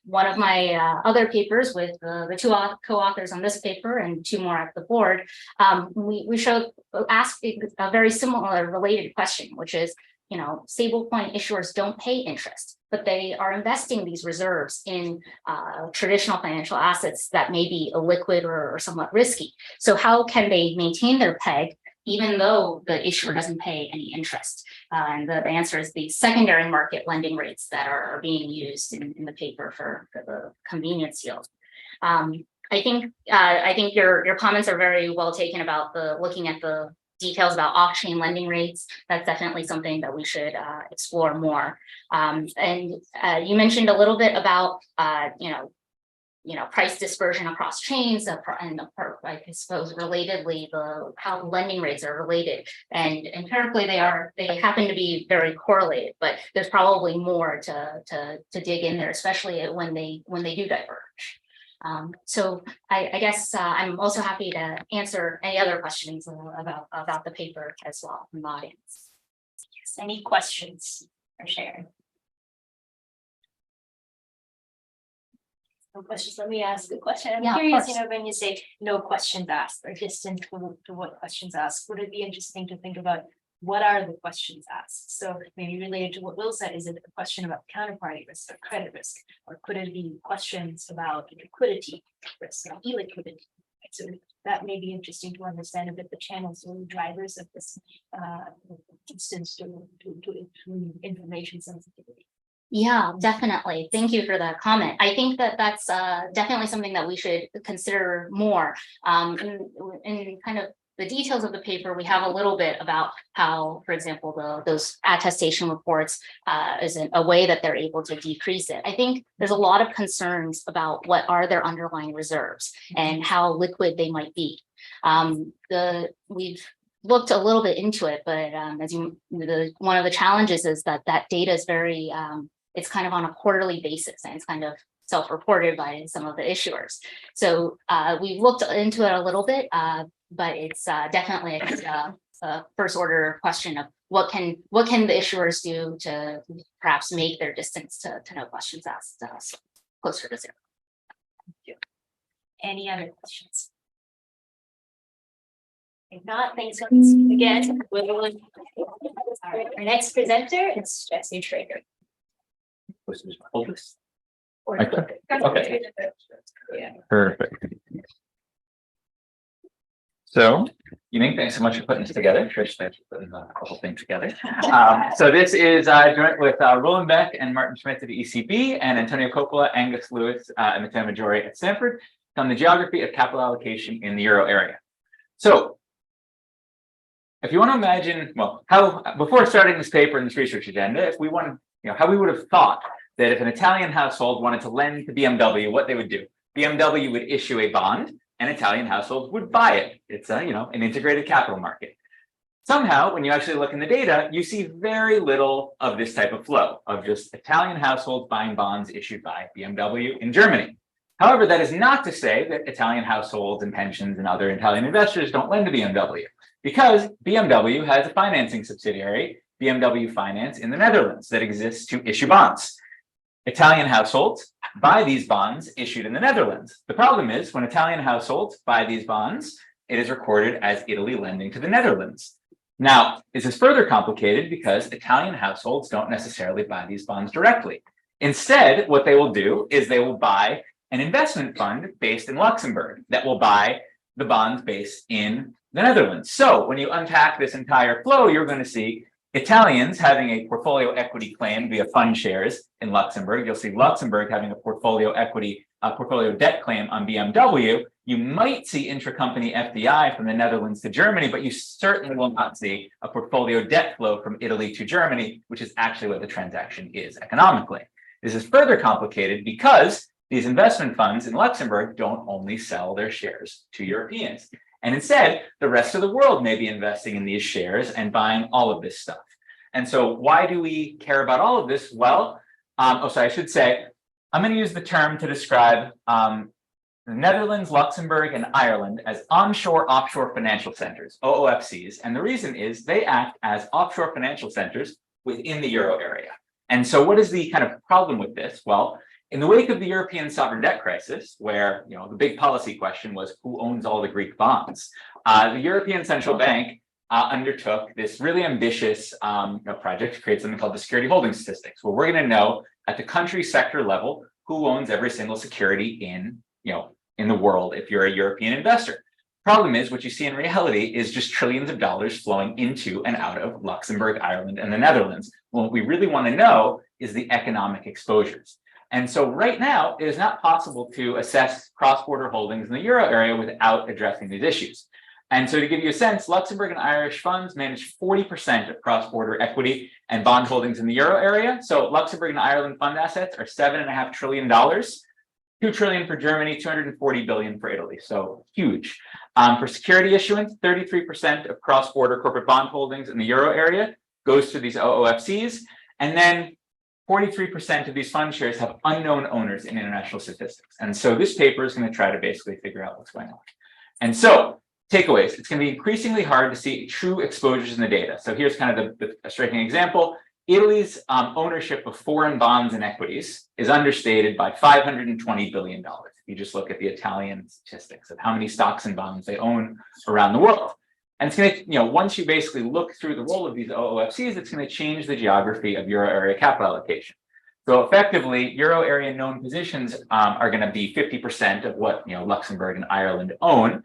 one of my other papers with the two co-authors on this paper and two more at the board, we asked a very similar related question, which is, stablecoin issuers don't pay interest, but they are investing these reserves in traditional financial assets that may be illiquid or somewhat risky. So how can they maintain their peg even though the issuer doesn't pay any interest? And the answer is the secondary market lending rates that are being used in the paper for the convenience yield. I think your comments are very well taken about looking at the details about off-chain lending rates. That's definitely something that we should explore more. And you mentioned a little bit about price dispersion across chains, and I suppose relatedly how lending rates are related. And empirically they happen to be very correlated, but there's probably more to dig in there, especially when they do diverge. So I guess I'm also happy to answer any other questions about the paper as well from the audience. Yes, any questions for Sharon? No questions. Let me ask a question. I'm Yeah, of curious, course. when you say no questions asked or distant to what questions asked, would it be interesting to think about what are the questions asked? So maybe related to what Will said, is it a question about counterparty risk or credit risk? Or could it be questions about liquidity risk or illiquidity? So that may be interesting to understand a bit the channels or the drivers of this distance to information sensitivity. Yeah, definitely. Thank you for that comment. I think that's definitely something that we should consider more. In kind of the details of the paper, we have a little bit about how, for example, those attestation reports is a way that they're able to decrease it. I think there's a lot of concerns about what are their underlying reserves and how liquid they might be. We've looked a little bit into it, but one of the challenges is that data is very, it's kind of on a quarterly basis, and it's kind of self-reported by some of the issuers. So we've looked into it a little bit, but it's definitely a first order question of what can the issuers do to perhaps make their distance to no questions asked closer to zero. Thank you. Any other questions? If not, thanks again. Our next presenter is Jesse Schreger. Okay. Perfect. So, evening, thanks so much for putting this together. Trish, thanks for putting the whole thing together. So this is joint with Roland, Beck and Martin Schmitz at the ECB and Antonio Coppola, Angus Lewis, and Matteo Maggiori at Stanford on the geography of capital allocation in the Euro area. So, if you want to imagine, well, how before starting this paper and this research agenda, if we want, how we would have thought that if an Italian household wanted to lend to BMW, what they would do. BMW would issue a bond, and Italian households would buy it. It's an integrated capital market. Somehow, when you actually look in the data, you see very little of this type of flow of just Italian households buying bonds issued by BMW in Germany. However, that is not to say that Italian households and pensions and other Italian investors don't lend to BMW, because BMW has a financing subsidiary, BMW Finance in the Netherlands, that exists to issue bonds. Italian households buy these bonds issued in the Netherlands. The problem is when Italian households buy these bonds, it is recorded as Italy lending to the Netherlands. Now, this is further complicated because Italian households don't necessarily buy these bonds directly. Instead, what they will do is they will buy an investment fund based in Luxembourg that will buy the bonds based in the Netherlands. So when you unpack this entire flow, you're going to see Italians having a portfolio equity claim via fund shares in Luxembourg. You'll see Luxembourg having a portfolio debt claim on BMW. You might see intracompany FDI from the Netherlands to Germany, but you certainly will not see a portfolio debt flow from Italy to Germany, which is actually what the transaction is economically. This is further complicated because these investment funds in Luxembourg don't only sell their shares to Europeans. And instead, the rest of the world may be investing in these shares and buying all of this stuff. And so why do we care about all of this? Well, I should say, I'm going to use the term to describe the Netherlands, Luxembourg, and Ireland as onshore offshore financial centers, OOFCs. And the reason is they act as offshore financial centers within the euro area. And so what is the kind of problem with this? Well, in the wake of the European sovereign debt crisis, where the big policy question was who owns all the Greek bonds, the European Central Bank undertook this really ambitious project to create something called the security holding statistics, where we're going to know at the country sector level who owns every single security in the world if you're a European investor. Problem is, what you see in reality is just trillions of dollars flowing into and out of Luxembourg, Ireland, and the Netherlands. Well, what we really want to know is the economic exposures. And so right now, it is not possible to assess cross-border holdings in the euro area without addressing these issues. And so to give you a sense, Luxembourg and Irish funds manage 40% of cross-border equity and bond holdings in the euro area. So Luxembourg and Ireland fund assets are $7.5 trillion, $2 trillion for Germany, 240 billion for Italy. So huge. For security issuance, 33% of cross-border corporate bond holdings in the euro area goes to these OOFCs. And then 43% of these fund shares have unknown owners in international statistics. And so this paper is going to try to basically figure out what's going on. And so takeaways, it's going to be increasingly hard to see true exposures in the data. So here's kind of a striking example. Italy's ownership of foreign bonds and equities is understated by $520 billion. If you just look at the Italian statistics of how many stocks and bonds they own around the world. And it's going to, once you basically look through the role of these OOFCs, it's going to change the geography of euro area capital allocation. So effectively, euro area known positions are going to be 50% of what Luxembourg and Ireland own.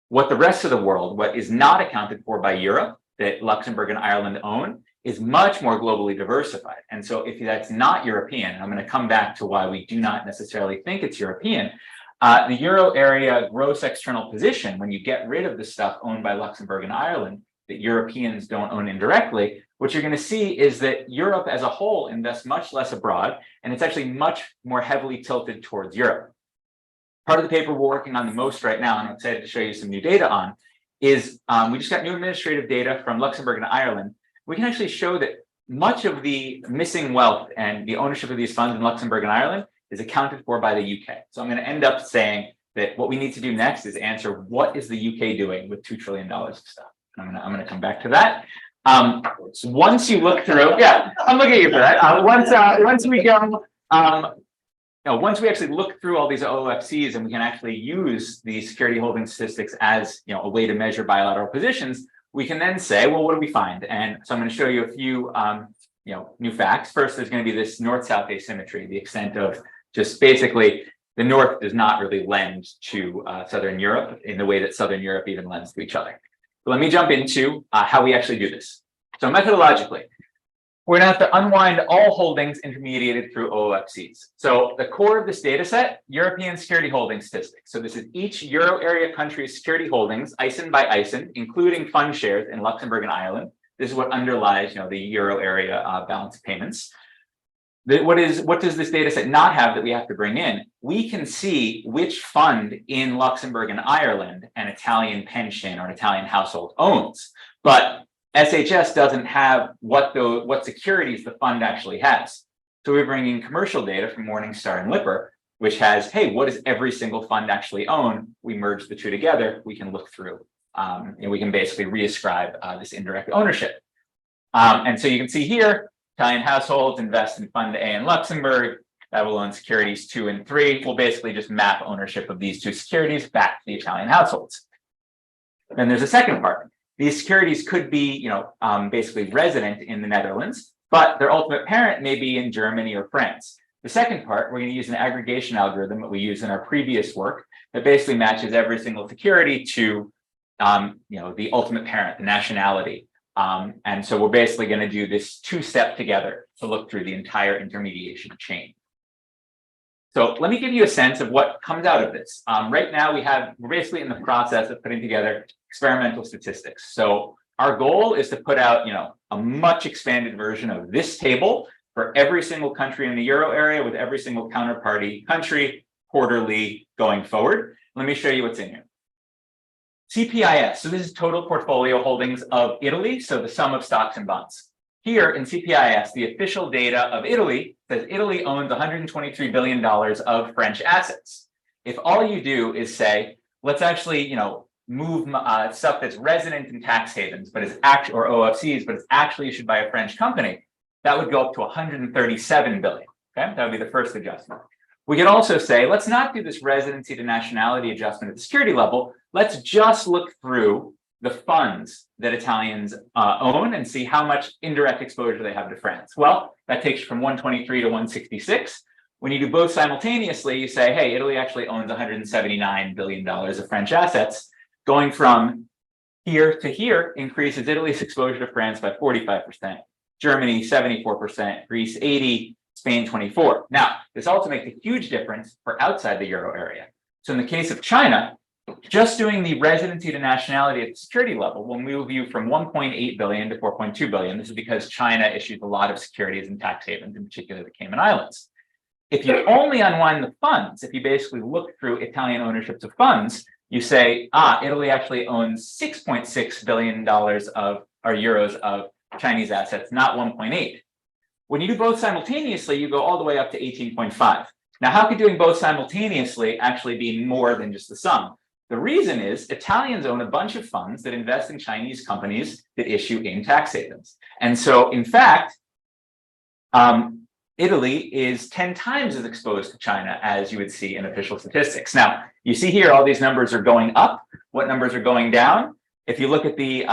What the rest of the world, what is not accounted for by Europe, that Luxembourg and Ireland own, is much more globally diversified. And so if that's not European, and I'm going to come back to why we do not necessarily think it's European, the euro area gross external position, when you get rid of the stuff owned by Luxembourg and Ireland that Europeans don't own indirectly, what you're going to see is that Europe as a whole invests much less abroad, and it's actually much more heavily tilted towards Europe. Part of the paper we're working on the most right now, and I'm excited to show you some new data on, is we just got new administrative data from Luxembourg and Ireland. We can actually show that much of the missing wealth and the ownership of these funds in Luxembourg and Ireland is accounted for by the UK. So I'm going to end up saying that what we need to do next is answer what is the UK doing with $2 trillion of stuff. I'm going to come back to that. So once you look through, yeah, I'm looking at you for that. Once we go, once we actually look through all these OOFCs and we can actually use the security holding statistics as a way to measure bilateral positions, we can then say, well, what do we find? And so I'm going to show you a few new facts. First, there's going to be this north-south asymmetry, the extent of just basically the North does not really lend to Southern Europe in the way that Southern Europe even lends to each other. But let me jump into how we actually do this. So methodologically, we're going to have to unwind all holdings intermediated through OOFCs. So the core of this data set, European security holding statistics. So this is each euro area country's security holdings, ISIN by ISIN, including fund shares in Luxembourg and Ireland. This is what underlies the euro area balance of payments. What does this data set not have that we have to bring in? We can see which fund in Luxembourg and Ireland an Italian pension or an Italian household owns, but SHS doesn't have what securities the fund actually has. So we bring in commercial data from Morningstar and Lipper, which has, hey, what does every single fund actually own? We merge the two together. We can look through, and we can basically reascribe this indirect ownership. And so you can see here, Italian households invest in Fund A in Luxembourg. That will own securities 2 and 3. We'll basically just map ownership of these two securities back to the Italian households. Then there's a second part. These securities could be, basically resident in the Netherlands, but their ultimate parent may be in Germany or France. The second part, we're going to use an aggregation algorithm that we used in our previous work that basically matches every single security to, the ultimate parent, the nationality. And so we're basically going to do this 2-step together to look through the entire intermediation chain. So let me give you a sense of what comes out of this. Right now we're basically in the process of putting together experimental statistics. So our goal is to put out, a much expanded version of this table for every single country in the Euro area with every single counterparty country quarterly going forward. Let me show you what's in here. CPIS, so this is total portfolio holdings of Italy, so the sum of stocks and bonds. Here in CPIS, the official data of Italy says Italy owns $123 billion of French assets. If all you do is say, let's actually, move stuff that's resident in tax havens, but is actually, or OFCs, but it's actually issued by a French company, that would go up to 137 billion. Okay, that would be the first adjustment. We could also say, let's not do this residency to nationality adjustment at the security level. Let's just look through the funds that Italians own and see how much indirect exposure they have to France. Well, that takes you from 123 to 166. When you do both simultaneously, you say, hey, Italy actually owns $179 billion of French assets. Going from here to here increases Italy's exposure to France by 45%, Germany 74%, Greece 80%, Spain 24%. Now, this also makes a huge difference for outside the Euro area. So in the case of China, just doing the residency to nationality at the security level will move you from 1.8 billion to 4.2 billion. This is because China issues a lot of securities in tax havens, in particular the Cayman Islands. If you only unwind the funds, if you basically look through Italian ownerships of funds, you say, Italy actually owns $6.6 billion of euros of Chinese assets, not 1.8. When you do both simultaneously, you go all the way up to 18.5. Now, how could doing both simultaneously actually be more than just the sum? The reason is Italians own a bunch of funds that invest in Chinese companies that issue in tax havens. And so, in fact, Italy is 10 times as exposed to China as you would see in official statistics. Now, you see here, all these numbers are going up. What numbers are going down? If you look at the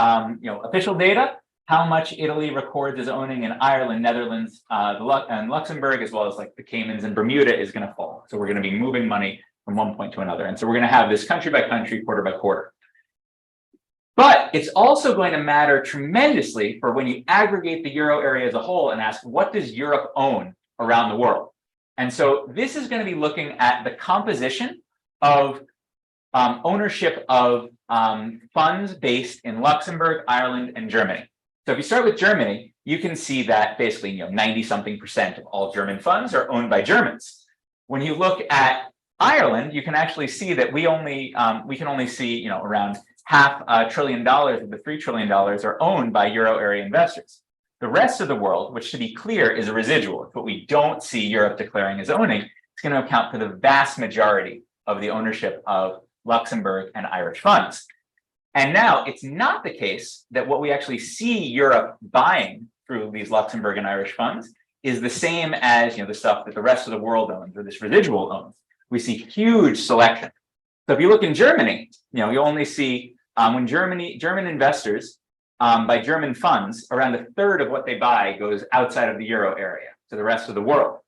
official data, how much Italy records as owning in Ireland, Netherlands, and Luxembourg, as well as like the Caymans and Bermuda is going to fall. So we're going to be moving money from one point to another. And so we're going to have this country by country, quarter by quarter. But it's also going to matter tremendously for when you aggregate the Euro area as a whole and ask, what does Europe own around the world? And so this is going to be looking at the composition of ownership of funds based in Luxembourg, Ireland, and Germany. So if you start with Germany, you can see that basically 90-something% of all German funds are owned by Germans. When you look at Ireland, you can actually see that we can only see around $500 billion of the $3 trillion are owned by Euro area investors. The rest of the world, which to be clear is a residual, it's what we don't see Europe declaring as owning, it's going to account for the vast majority of the ownership of Luxembourg and Irish funds. And now it's not the case that what we actually see Europe buying through these Luxembourg and Irish funds is the same as the stuff that the rest of the world owns or this residual owns. We see huge selection. So if you look in Germany, you only see when German investors by German funds, around a third of what they buy goes outside of the Euro area to the rest of the world.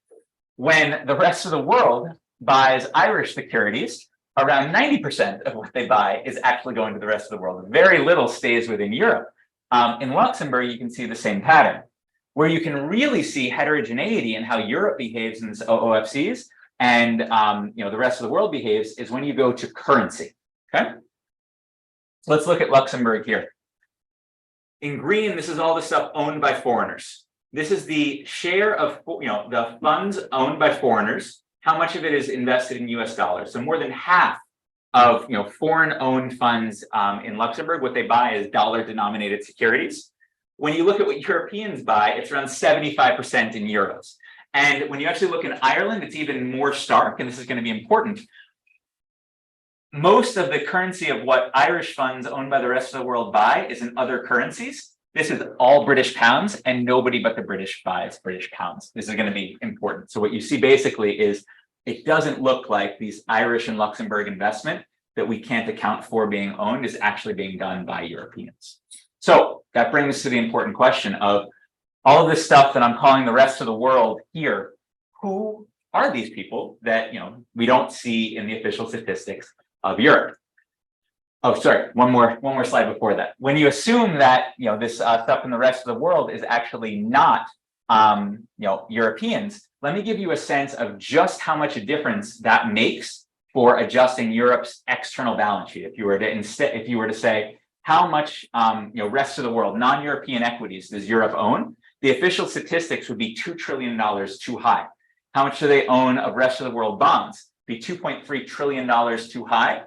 When the rest of the world buys Irish securities, around 90% of what they buy is actually going to the rest of the world. Very little stays within Europe. In Luxembourg, you can see the same pattern. Where you can really see heterogeneity in how Europe behaves in OFCs and the rest of the world behaves is when you go to currency. Okay, so let's look at Luxembourg here. In green, this is all the stuff owned by foreigners. This is the share of the funds owned by foreigners. How much of it is invested in US dollars? So more than half of foreign-owned funds in Luxembourg, what they buy is dollar-denominated securities. When you look at what Europeans buy, it's around 75% in euros. And when you actually look in Ireland, it's even more stark, and this is going to be important. Most of the currency of what Irish funds owned by the rest of the world buy is in other currencies. this is all British pounds and nobody but the British buys British pounds. This is going to be important. So what you see basically is it doesn't look like these Irish and Luxembourg investment that we can't account for being owned is actually being done by Europeans. So that brings us to the important question of all of this stuff that I'm calling the rest of the world here. Who are these people that we don't see in the official statistics of Europe? Oh, sorry, one more slide before that. When you assume that this stuff in the rest of the world is actually not Europeans, let me give you a sense of just how much a difference that makes for adjusting Europe's external balance sheet. If you were to say how much rest of the world, non-European equities does Europe own, the official statistics would be $2 trillion too high. How much do they own of rest of the world bonds? Be $2.3 trillion too high.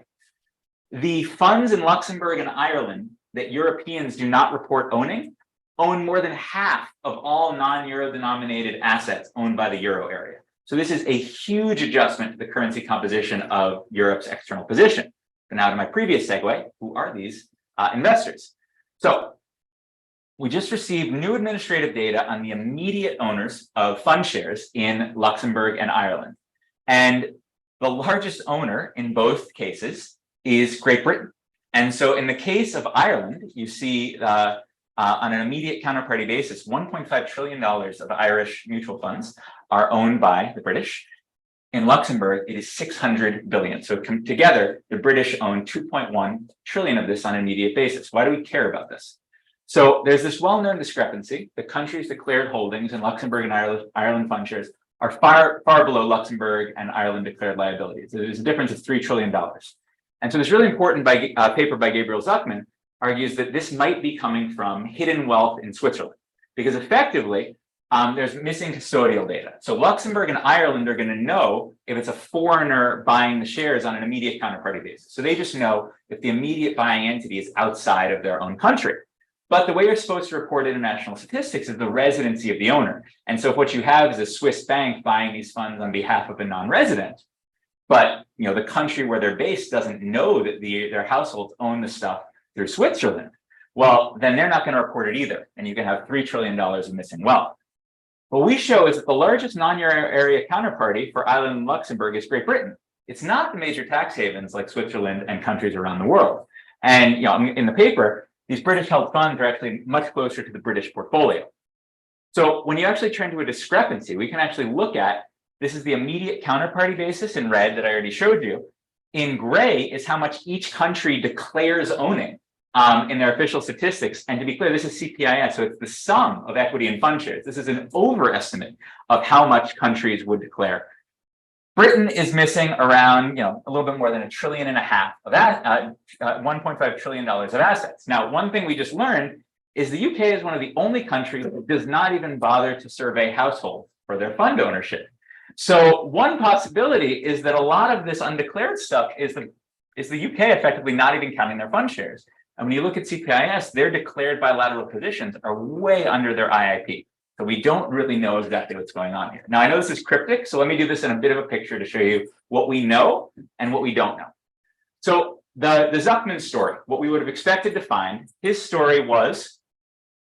The funds in Luxembourg and Ireland that Europeans do not report owning own more than half of all non-euro denominated assets owned by the euro area. So this is a huge adjustment to the currency composition of Europe's external position. And now to my previous segue, who are these investors? So we just received new administrative data on the immediate owners of fund shares in Luxembourg and Ireland. And the largest owner in both cases is Great Britain. And so in the case of Ireland, you see on an immediate counterparty basis, $1.5 trillion of Irish mutual funds are owned by the British. In Luxembourg, it is 600 billion. So together, the British own 2.1 trillion of this on an immediate basis. Why do we care about this? So there's this well-known discrepancy. The country's declared holdings in Luxembourg and Ireland fund shares are far below Luxembourg and Ireland declared liabilities. So there's a difference of $3 trillion. And so this really important paper by Gabriele Zuckerman argues that this might be coming from hidden wealth in Switzerland, because effectively there's missing custodial data. So Luxembourg and Ireland are going to know if it's a foreigner buying the shares on an immediate counterparty basis. So they just know if the immediate buying entity is outside of their own country. But the way you're supposed to report international statistics is the residency of the owner. And so if what you have is a Swiss bank buying these funds on behalf of a non-resident, but the country where they're based doesn't know that their households own the stuff through Switzerland, well, then they're not going to report it either. And you can have $3 trillion of missing wealth. What we show is that the largest non-euro area counterparty for Ireland and Luxembourg is Great Britain. It's not the major tax havens like Switzerland and countries around the world. And in the paper, these British held funds are actually much closer to the British portfolio. So when you actually turn to a discrepancy, we can actually look at, this is the immediate counterparty basis in red that I already showed you. In gray is how much each country declares owning in their official statistics. And to be clear, this is CPIS, so it's the sum of equity and fund shares. This is an overestimate of how much countries would declare. Britain is missing around, a little bit more than $1.5 trillion of that, $1.5 trillion of assets. Now, one thing we just learned is the UK is one of the only countries that does not even bother to survey households for their fund ownership. So one possibility is that a lot of this undeclared stuff is the UK effectively not even counting their fund shares. And when you look at CPIS, their declared bilateral positions are way under their IIP. So we don't really know exactly what's going on here. Now, I know this is cryptic, so let me do this in a bit of a picture to show you what we know and what we don't know. So the Zuckerman story, what we would have expected to find, his story was,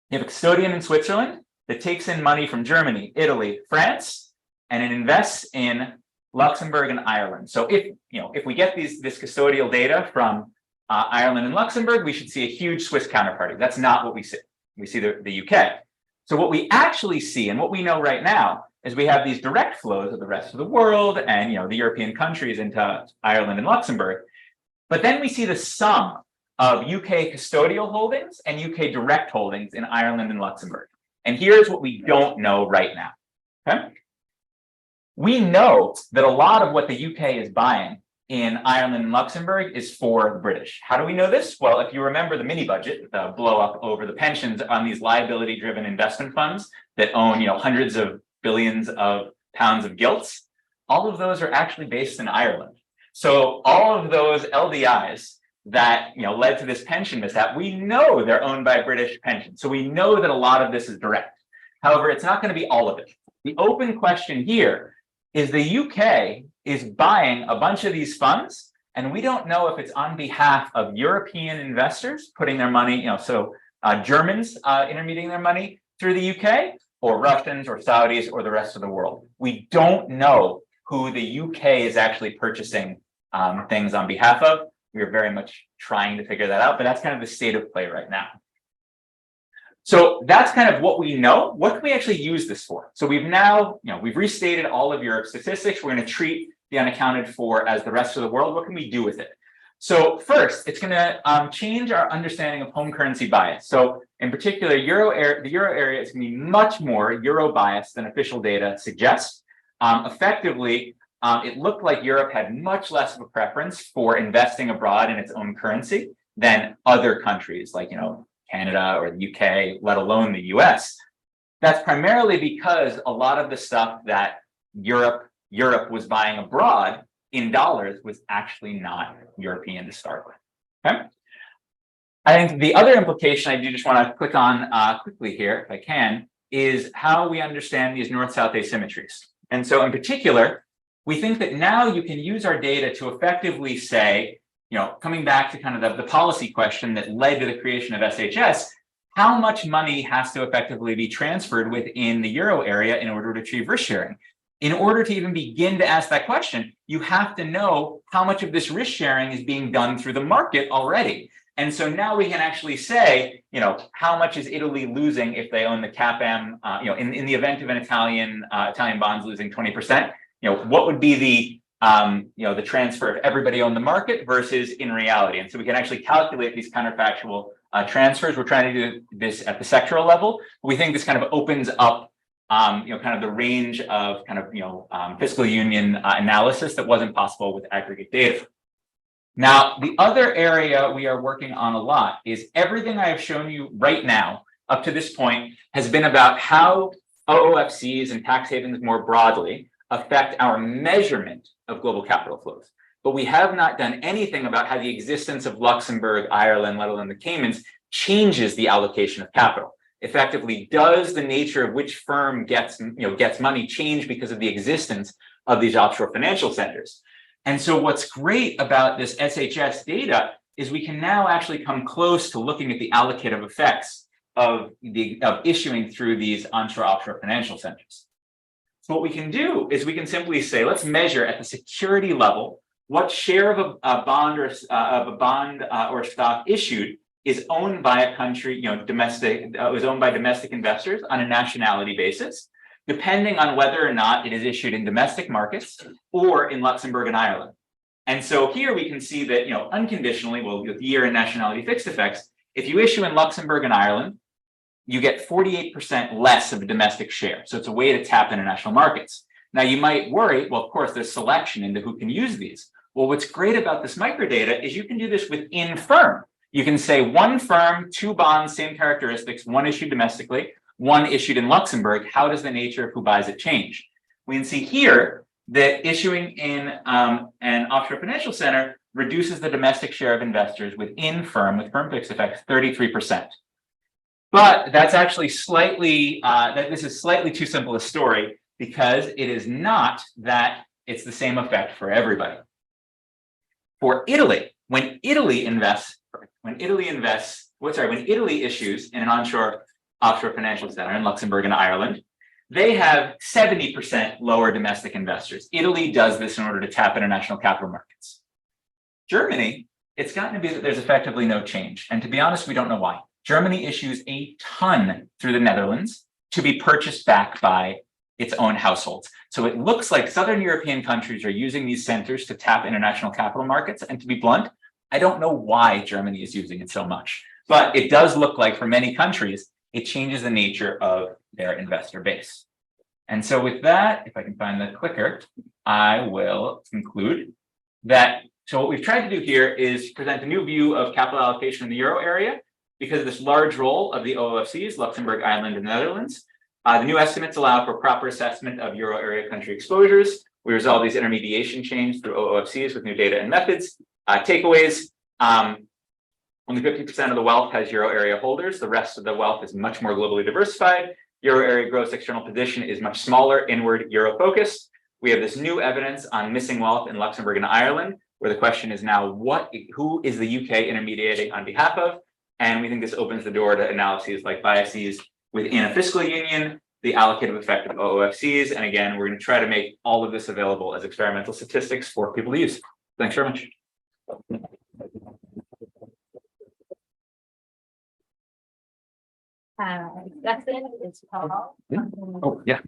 you have a custodian in Switzerland that takes in money from Germany, Italy, France, and it invests in Luxembourg and Ireland. So if we get this custodial data from Ireland and Luxembourg, we should see a huge Swiss counterparty. That's not what we see. We see the UK. So what we actually see and what we know right now is we have these direct flows of the rest of the world and the European countries into Ireland and Luxembourg. But then we see the sum of UK custodial holdings and UK direct holdings in Ireland and Luxembourg. And here's what we don't know right now. Okay? We know that a lot of what the UK is buying in Ireland and Luxembourg is for the British. How do we know this? Well, if you remember the mini budget, the blow up over the pensions on these liability driven investment funds that own hundreds of billions of pounds of gilts, all of those are actually based in Ireland. So all of those LDIs that led to this pension mishap, we know they're owned by British pensions. So we know that a lot of this is direct. However, it's not going to be all of it. The open question here is the UK is buying a bunch of these funds, and we don't know if it's on behalf of European investors putting their money, so Germans intermediating their money through the UK, or Russians or Saudis or the rest of the world. We don't know who the UK is actually purchasing things on behalf of. We are very much trying to figure that out, but that's kind of the state of play right now. So that's kind of what we know. What can we actually use this for? So we've now, we've restated all of Europe's statistics. We're going to treat the unaccounted for as the rest of the world. What can we do with it? So first, it's going to change our understanding of home currency bias. So in particular, the euro area is going to be much more euro biased than official data suggests. Effectively, it looked like Europe had much less of a preference for investing abroad in its own currency than other countries like, Canada or the UK, let alone the US. That's primarily because a lot of the stuff that Europe was buying abroad in dollars was actually not European to start with. Okay. I think the other implication I do just want to click on quickly here, if I can, is how we understand these north-south asymmetries. And so in particular, we think that now you can use our data to effectively say, coming back to kind of the policy question that led to the creation of SHS, how much money has to effectively be transferred within the euro area in order to achieve risk sharing? In order to even begin to ask that question, you have to know how much of this risk sharing is being done through the market already. And so now we can actually say, how much is Italy losing if they own the CAPM, in the event of an Italian bonds losing 20%, what would be the transfer of everybody on the market versus in reality. And so we can actually calculate these counterfactual transfers. We're trying to do this at the sectoral level. We think this kind of opens up, kind of the range of kind of, fiscal union analysis that wasn't possible with aggregate data. Now, the other area we are working on a lot is everything I have shown you right now up to this point has been about how OOFCs and tax havens more broadly affect our measurement of global capital flows. But we have not done anything about how the existence of Luxembourg, Ireland, let alone the Caymans, changes the allocation of capital. Effectively, does the nature of which firm gets money change because of the existence of these offshore financial centers? And so what's great about this SHS data is we can now actually come close to looking at the allocative effects of issuing through these onshore offshore financial centers. So what we can do is we can simply say, let's measure at the security level what share of a bond or stock issued is owned by a country, is owned by domestic investors on a nationality basis, depending on whether or not it is issued in domestic markets or in Luxembourg and Ireland. And so here we can see that, unconditionally, with year and nationality fixed effects, if you issue in Luxembourg and Ireland, you get 48% less of a domestic share. So it's a way to tap international markets. Now you might worry, well, of course, there's selection into who can use these. Well, what's great about this microdata is you can do this within firm. You can say one firm, two bonds, same characteristics, one issued domestically, one issued in Luxembourg. How does the nature of who buys it change? We can see here that issuing in an offshore financial center reduces the domestic share of investors within firm with firm fixed effects 33%. But that's actually slightly, this is slightly too simple a story because it is not that it's the same effect for everybody. For Italy, when Italy issues in an offshore financial center in Luxembourg and Ireland, they have 70% lower domestic investors. Italy does this in order to tap international capital markets. Germany, it's gotten to be that there's effectively no change. And to be honest, we don't know why. Germany issues a ton through the Netherlands to be purchased back by its own households. So it looks like Southern European countries are using these centers to tap international capital markets. And to be blunt, I don't know why Germany is using it so much, but it does look like for many countries, it changes the nature of their investor base. And so with that, if I can find the clicker, I will conclude that. So what we've tried to do here is present a new view of capital allocation in the euro area because of this large role of the OOFCs, Luxembourg, Ireland, and the Netherlands. The new estimates allow for proper assessment of euro area country exposures. We resolve these intermediation chains through OOFCs with new data and methods. Takeaways, only 50% of the wealth has euro area holders. The rest of the wealth is much more globally diversified. Euro area gross external position is much smaller, inward euro focused. We have this new evidence on missing wealth in Luxembourg and Ireland, where the question is now, who is the UK intermediating on behalf of? And we think this opens the door to analyses like biases within a fiscal union, the allocative effect of OOFCs. And again, we're going to try to make all of this available as experimental statistics for people to use. Thanks very much. That's it. It's Paul. Oh, yeah.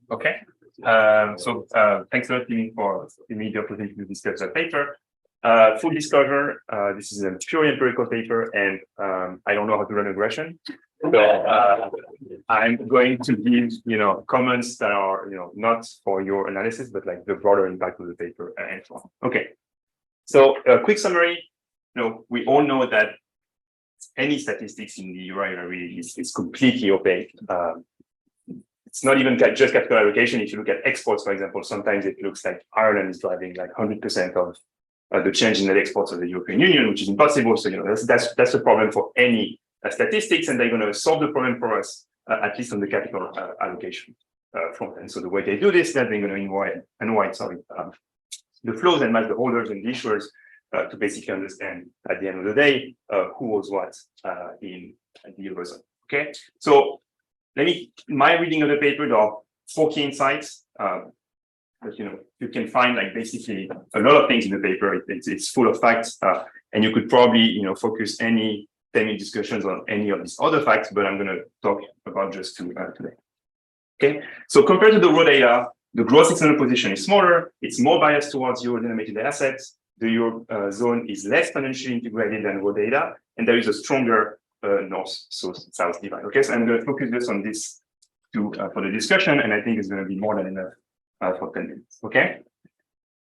Okay, thanks a lot, Timmy, for giving me the opportunity to discuss that paper. Full disclosure, this is a purely empirical paper, and I don't know how to run regression. So I'm going to give comments that are not for your analysis, but like the broader impact of the paper and so on. Okay, so a quick summary. We all know that any statistics in the euro area really is completely opaque. It's not even just capital allocation. If you look at exports, for example, sometimes it looks like Ireland is driving like 100% of the change in net exports of the European Union, which is impossible. So that's a problem for any statistics, and they're going to solve the problem for us, at least on the capital allocation front. And so the way they do this, that they're going to unwind the flows and match the holders and the issuers to basically understand at the end of the day who owes what in the Eurozone. Okay, so my reading of the paper, there are 4 key insights. But you can find like basically a lot of things in the paper. It's full of facts, and you could probably focus any 10-minute discussions on any of these other facts. But I'm going to talk about just 2 today. Okay, so compared to the raw data, the gross external position is smaller. It's more biased towards euro-denominated assets. The Eurozone is less financially integrated than raw data, and there is a stronger north-south divide. Okay, so I'm going to focus just on this for the discussion, and I think it's going to be more than enough for 10 minutes. Okay,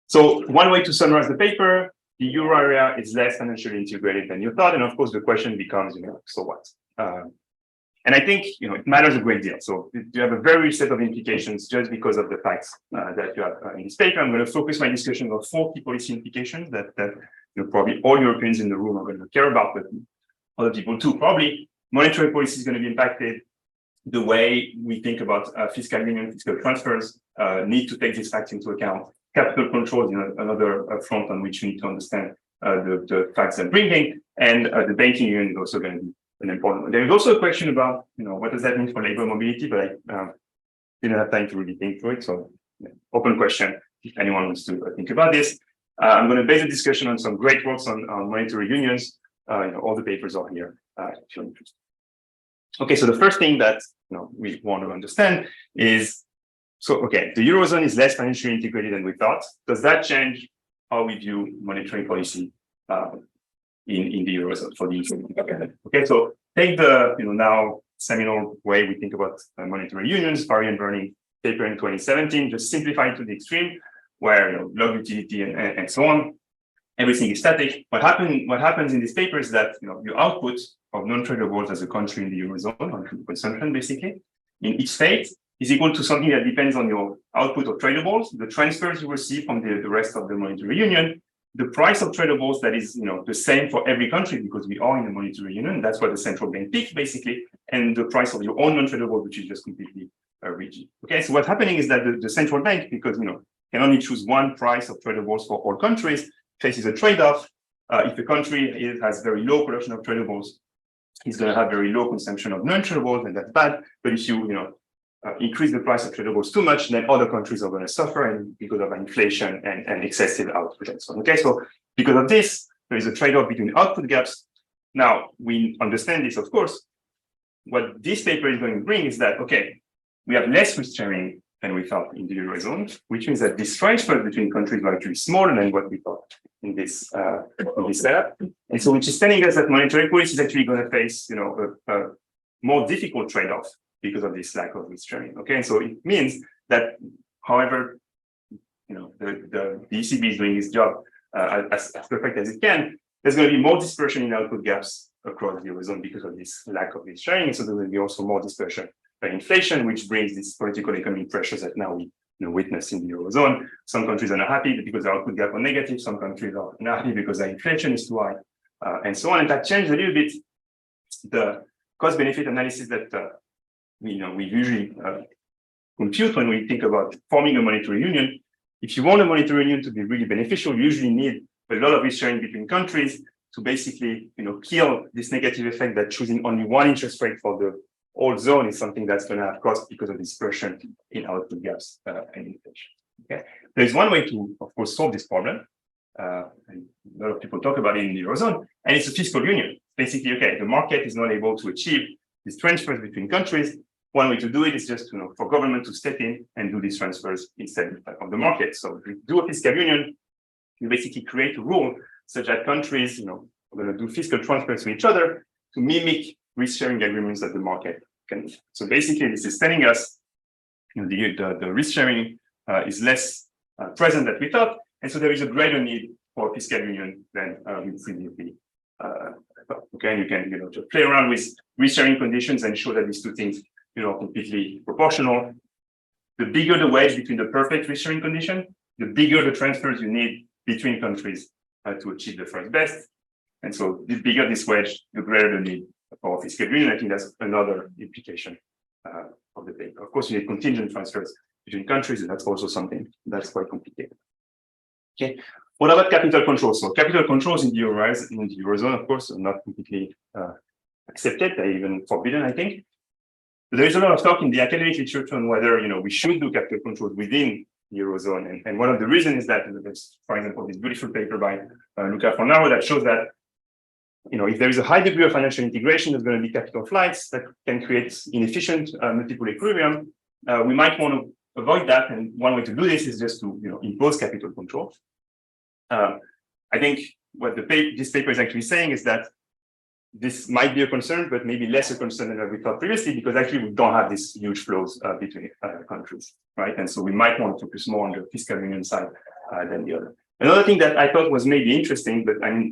so one way to summarize the paper: the euro area is less financially integrated than you thought, and of course the question becomes, so what? And I think it matters a great deal. So you have a very set of implications just because of the facts that you have in this paper. I'm going to focus my discussion on 4 key policy implications that probably all Europeans in the room are going to care about, but other people too. Probably monetary policy is going to be impacted. The way we think about fiscal union, fiscal transfers need to take these facts into account. Capital controls, another front on which you need to understand the facts they're bringing, and the banking union is also going to be an important one. There is also a question about, what does that mean for labor mobility, but I didn't have time to really think through it. So open question if anyone wants to think about this. I'm going to base the discussion on some great works on monetary unions. All the papers are here if you're interested. Okay, so the first thing that we want to understand is, the Eurozone is less financially integrated than we thought. Does that change how we view monetary policy in the Eurozone for the EU? Okay, so take the now seminal way we think about monetary unions, Varian Burning paper in 2017, just simplify it to the extreme, where log utility and so on, everything is static. What happens in this paper is that your output of non-tradables as a country in the Eurozone, on consumption basically, in each state is equal to something that depends on your output of tradables, the transfers you receive from the rest of the monetary union, the price of tradables that is the same for every country because we are in the monetary union. That's what the central bank picks basically, and the price of your own non-tradable, which is just completely rigid. Okay, so what's happening is that the central bank, because can only choose one price of tradables for all countries, faces a trade-off. If a country has very low production of tradables, it's going to have very low consumption of non-tradables, and that's bad. But if you increase the price of tradables too much, then other countries are going to suffer, and because of inflation and excessive output and so on. Okay, so because of this, there is a trade-off between output gaps. Now we understand this, of course. What this paper is going to bring is that we have less risk sharing than we thought in the Eurozone, which means that this transfer between countries are actually smaller than what we thought in this setup. And so which is telling us that monetary policy is actually going to face a more difficult trade-off because of this lack of risk sharing. Okay, so it means that however the ECB is doing its job as perfect as it can, there's going to be more dispersion in output gaps across the Eurozone because of this lack of risk sharing. So there will be also more dispersion by inflation, which brings these political economic pressures that now we witness in the Eurozone. Some countries are not happy because the output gap are negative. Some countries are not happy because the inflation is too high. and so on. And that changed a little bit the cost benefit analysis that we usually compute when we think about forming a monetary union. If you want a monetary union to be really beneficial, you usually need a lot of risk sharing between countries to basically, kill this negative effect that choosing only one interest rate for the whole zone is something that's going to have cost because of dispersion in output gaps and inflation. Okay, there's one way to, of course, solve this problem, and a lot of people talk about it in the Eurozone, and it's a fiscal union. Basically, okay, the market is not able to achieve these transfers between countries. One way to do it is just for government to step in and do these transfers instead of the market. So if you do a fiscal union, you basically create a rule such that countries, are going to do fiscal transfers to each other to mimic risk-sharing agreements that the market can. So basically, this is telling us the risk-sharing is less present than we thought, and so there is a greater need for fiscal union than we previously thought. Okay, and you can just play around with risk-sharing conditions and show that these two things completely proportional. The bigger the wedge between the perfect risk-sharing condition, the bigger the transfers you need between countries to achieve the first best. And so the bigger this wedge, the greater the need for fiscal union. I think that's another implication of the paper. Of course, you need contingent transfers between countries, and that's also something that's quite complicated. Okay, what about capital controls? So capital controls in the Eurozone, of course, are not completely accepted, they're even forbidden, I think. But there is a lot of talk in the academic literature on whether we should do capital controls within the Eurozone. And one of the reasons is that there's, for example, this beautiful paper by Luca Fornaro that shows that if there is a high degree of financial integration, there's going to be capital flights that can create inefficient multiple equilibrium. We might want to avoid that, and one way to do this is just to impose capital control. I think what this paper is actually saying is that this might be a concern, but maybe less a concern than we thought previously, because actually we don't have these huge flows between countries, right? And so we might want to focus more on the fiscal union side than the other. Another thing that I thought was maybe interesting, but I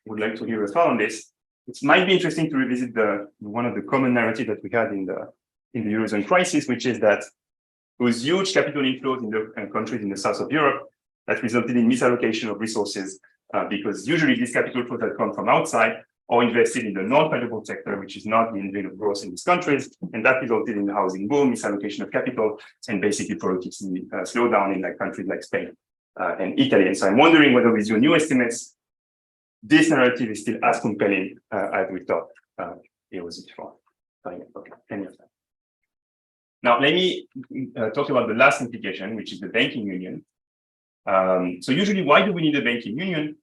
would like to hear your thought on this. It might be interesting to revisit one of the common narrative that we had in the Eurozone crisis, which is that there was huge capital inflows in the countries in the south of Europe that resulted in misallocation of resources, because usually these capital flows that come from outside or invested in the non-tradable sector, which is not the engine of growth in these countries, and that resulted in the housing boom, misallocation of capital, and basically productivity slowdown in countries like Spain and Italy. And so I'm wondering whether with your new estimates, this narrative is still as compelling as we thought it was before. Okay, any of that. Now, let me talk about the last implication, which is the banking union. So usually, why do we need a banking union?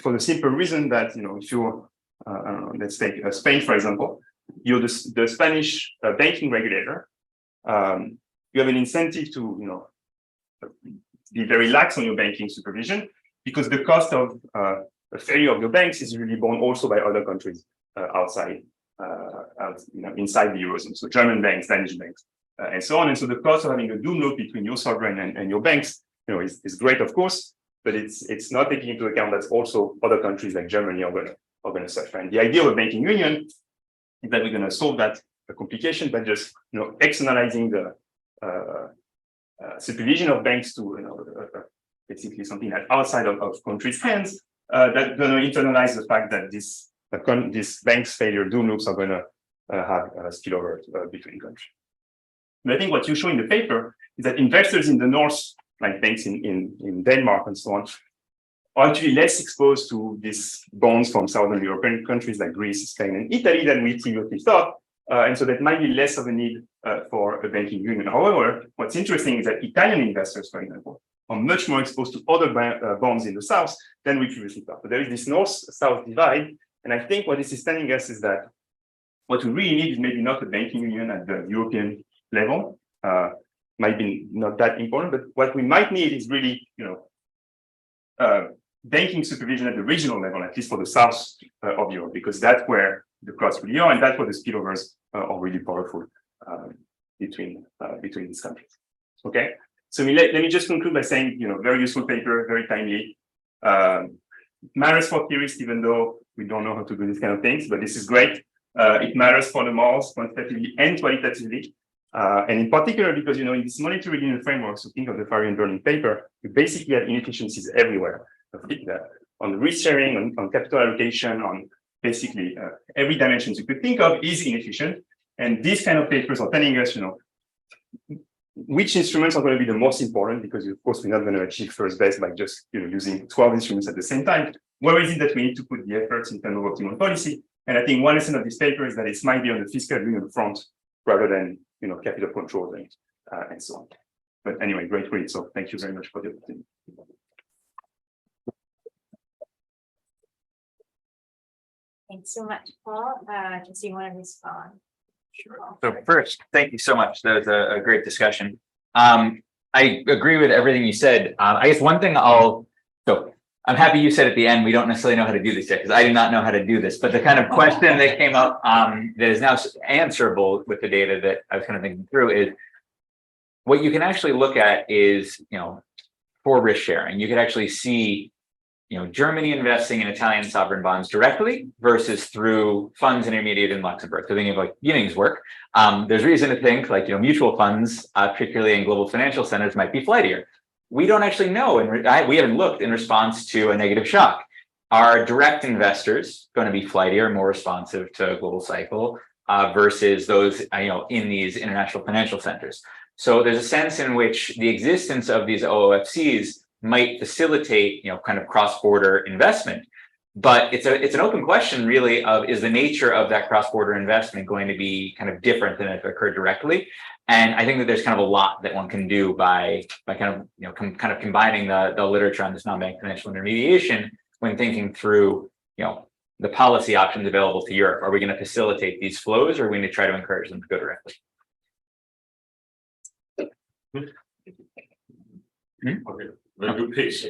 For the simple reason that, if you're, let's take Spain, for example, you're the Spanish banking regulator, you have an incentive to, be very lax on your banking supervision, because the cost of a failure of your banks is really borne also by other countries outside, inside the Eurozone. So German banks, Danish banks, and so on. And so the cost of having a doom loop between your sovereign and your banks, is great, of course, but it's not taking into account that also other countries like Germany are going to suffer. And the idea of a banking union is that we're going to solve that complication by just externalizing the supervision of banks to basically something that's outside of countries' hands, that's going to internalize the fact that this bank's failure doom loops are going to have a spillover between countries. And I think what you show in the paper is that investors in the north, like banks in Denmark and so on, are actually less exposed to these bonds from Southern European countries like Greece, Spain, and Italy than we previously thought. And so that might be less of a need for a banking union. However, what's interesting is that Italian investors, for example, are much more exposed to other bonds in the south than we previously thought. But there is this north-south divide. And I think what this is telling us is that what we really need is maybe not a banking union at the European level. Might be not that important, but what we might need is really, banking supervision at the regional level, at least for the south of Europe, because that's where the costs really are, and that's where the spillovers are really powerful between these countries. Okay, so let me just conclude by saying, very useful paper, very timely. It matters for theorists, even though we don't know how to do these kind of things, but this is great. It matters for the models quantitatively and qualitatively. And in particular, because, in this monetary union framework, so think of the Farian Burning paper, you basically have inefficiencies everywhere. risk sharing, on capital allocation, on basically every dimension you could think of is inefficient. And these kind of papers are telling us, which instruments are going to be the most important, because of course we're not going to achieve first best by just using 12 instruments at the same time. Where is it that we need to put the efforts in terms of optimal policy? And I think one lesson of this paper is that it might be on the fiscal union front rather than capital control and so on. But anyway, great read. So thank you very much for the opportunity. Thanks so much, Paul. Does you want to respond? Sure. So first, thank you so much. That was a great discussion. I agree with everything you said. I guess one thing so I'm happy you said at the end, we don't necessarily know how to do this yet, because I do not know how to do this, but the kind of question that came up that is now answerable with the data that I was kind of thinking through is what you can actually look at is, for risk sharing, you could actually see, Germany investing in Italian sovereign bonds directly versus through funds intermediated in Luxembourg. So thinking of like Yining's work, there's reason to think like, mutual funds, particularly in global financial centers, might be flightier. We don't actually know, and we haven't looked in response to a negative shock. Are direct investors going to be flightier, more responsive to a global cycle versus those, in these international financial centers? So there's a sense in which the existence of these OOFCs might facilitate, kind of cross-border investment. But it's an open question, really, of is the nature of that cross-border investment going to be kind of different than if it occurred directly? And I think that there's kind of a lot that one can do by kind of combining the literature on this non-bank financial intermediation when thinking through, the policy options available to Europe. Are we going to facilitate these flows, or are we going to try to encourage them to go directly? Okay. Very good pitch.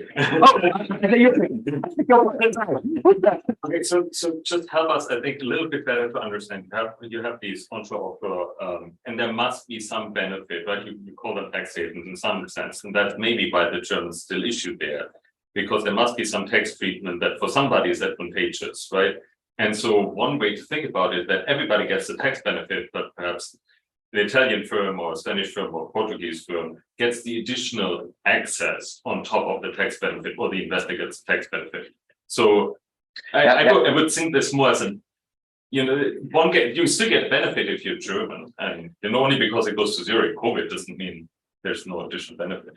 Okay, so just help us, I think, a little bit better to understand. You have these onshore offshore, and there must be some benefit, right? You call them tax havens in some sense, and that's maybe why the Germans still issue there, because there must be some tax treatment that for somebody is advantageous, right? And so one way to think about it, that everybody gets the tax benefit, but perhaps the Italian firm or Spanish firm or Portuguese firm gets the additional access on top of the tax benefit, or the investor gets the tax benefit. So I would think this more as an, you still get benefit if you're German, and only because it goes to zero in COVID doesn't mean there's no additional benefit.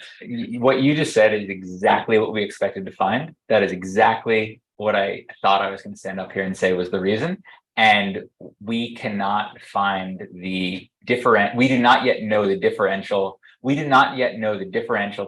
What you just said is exactly what we expected to find. That is exactly what I thought I was going to stand up here and say was the reason. And we cannot find we do not yet know the differential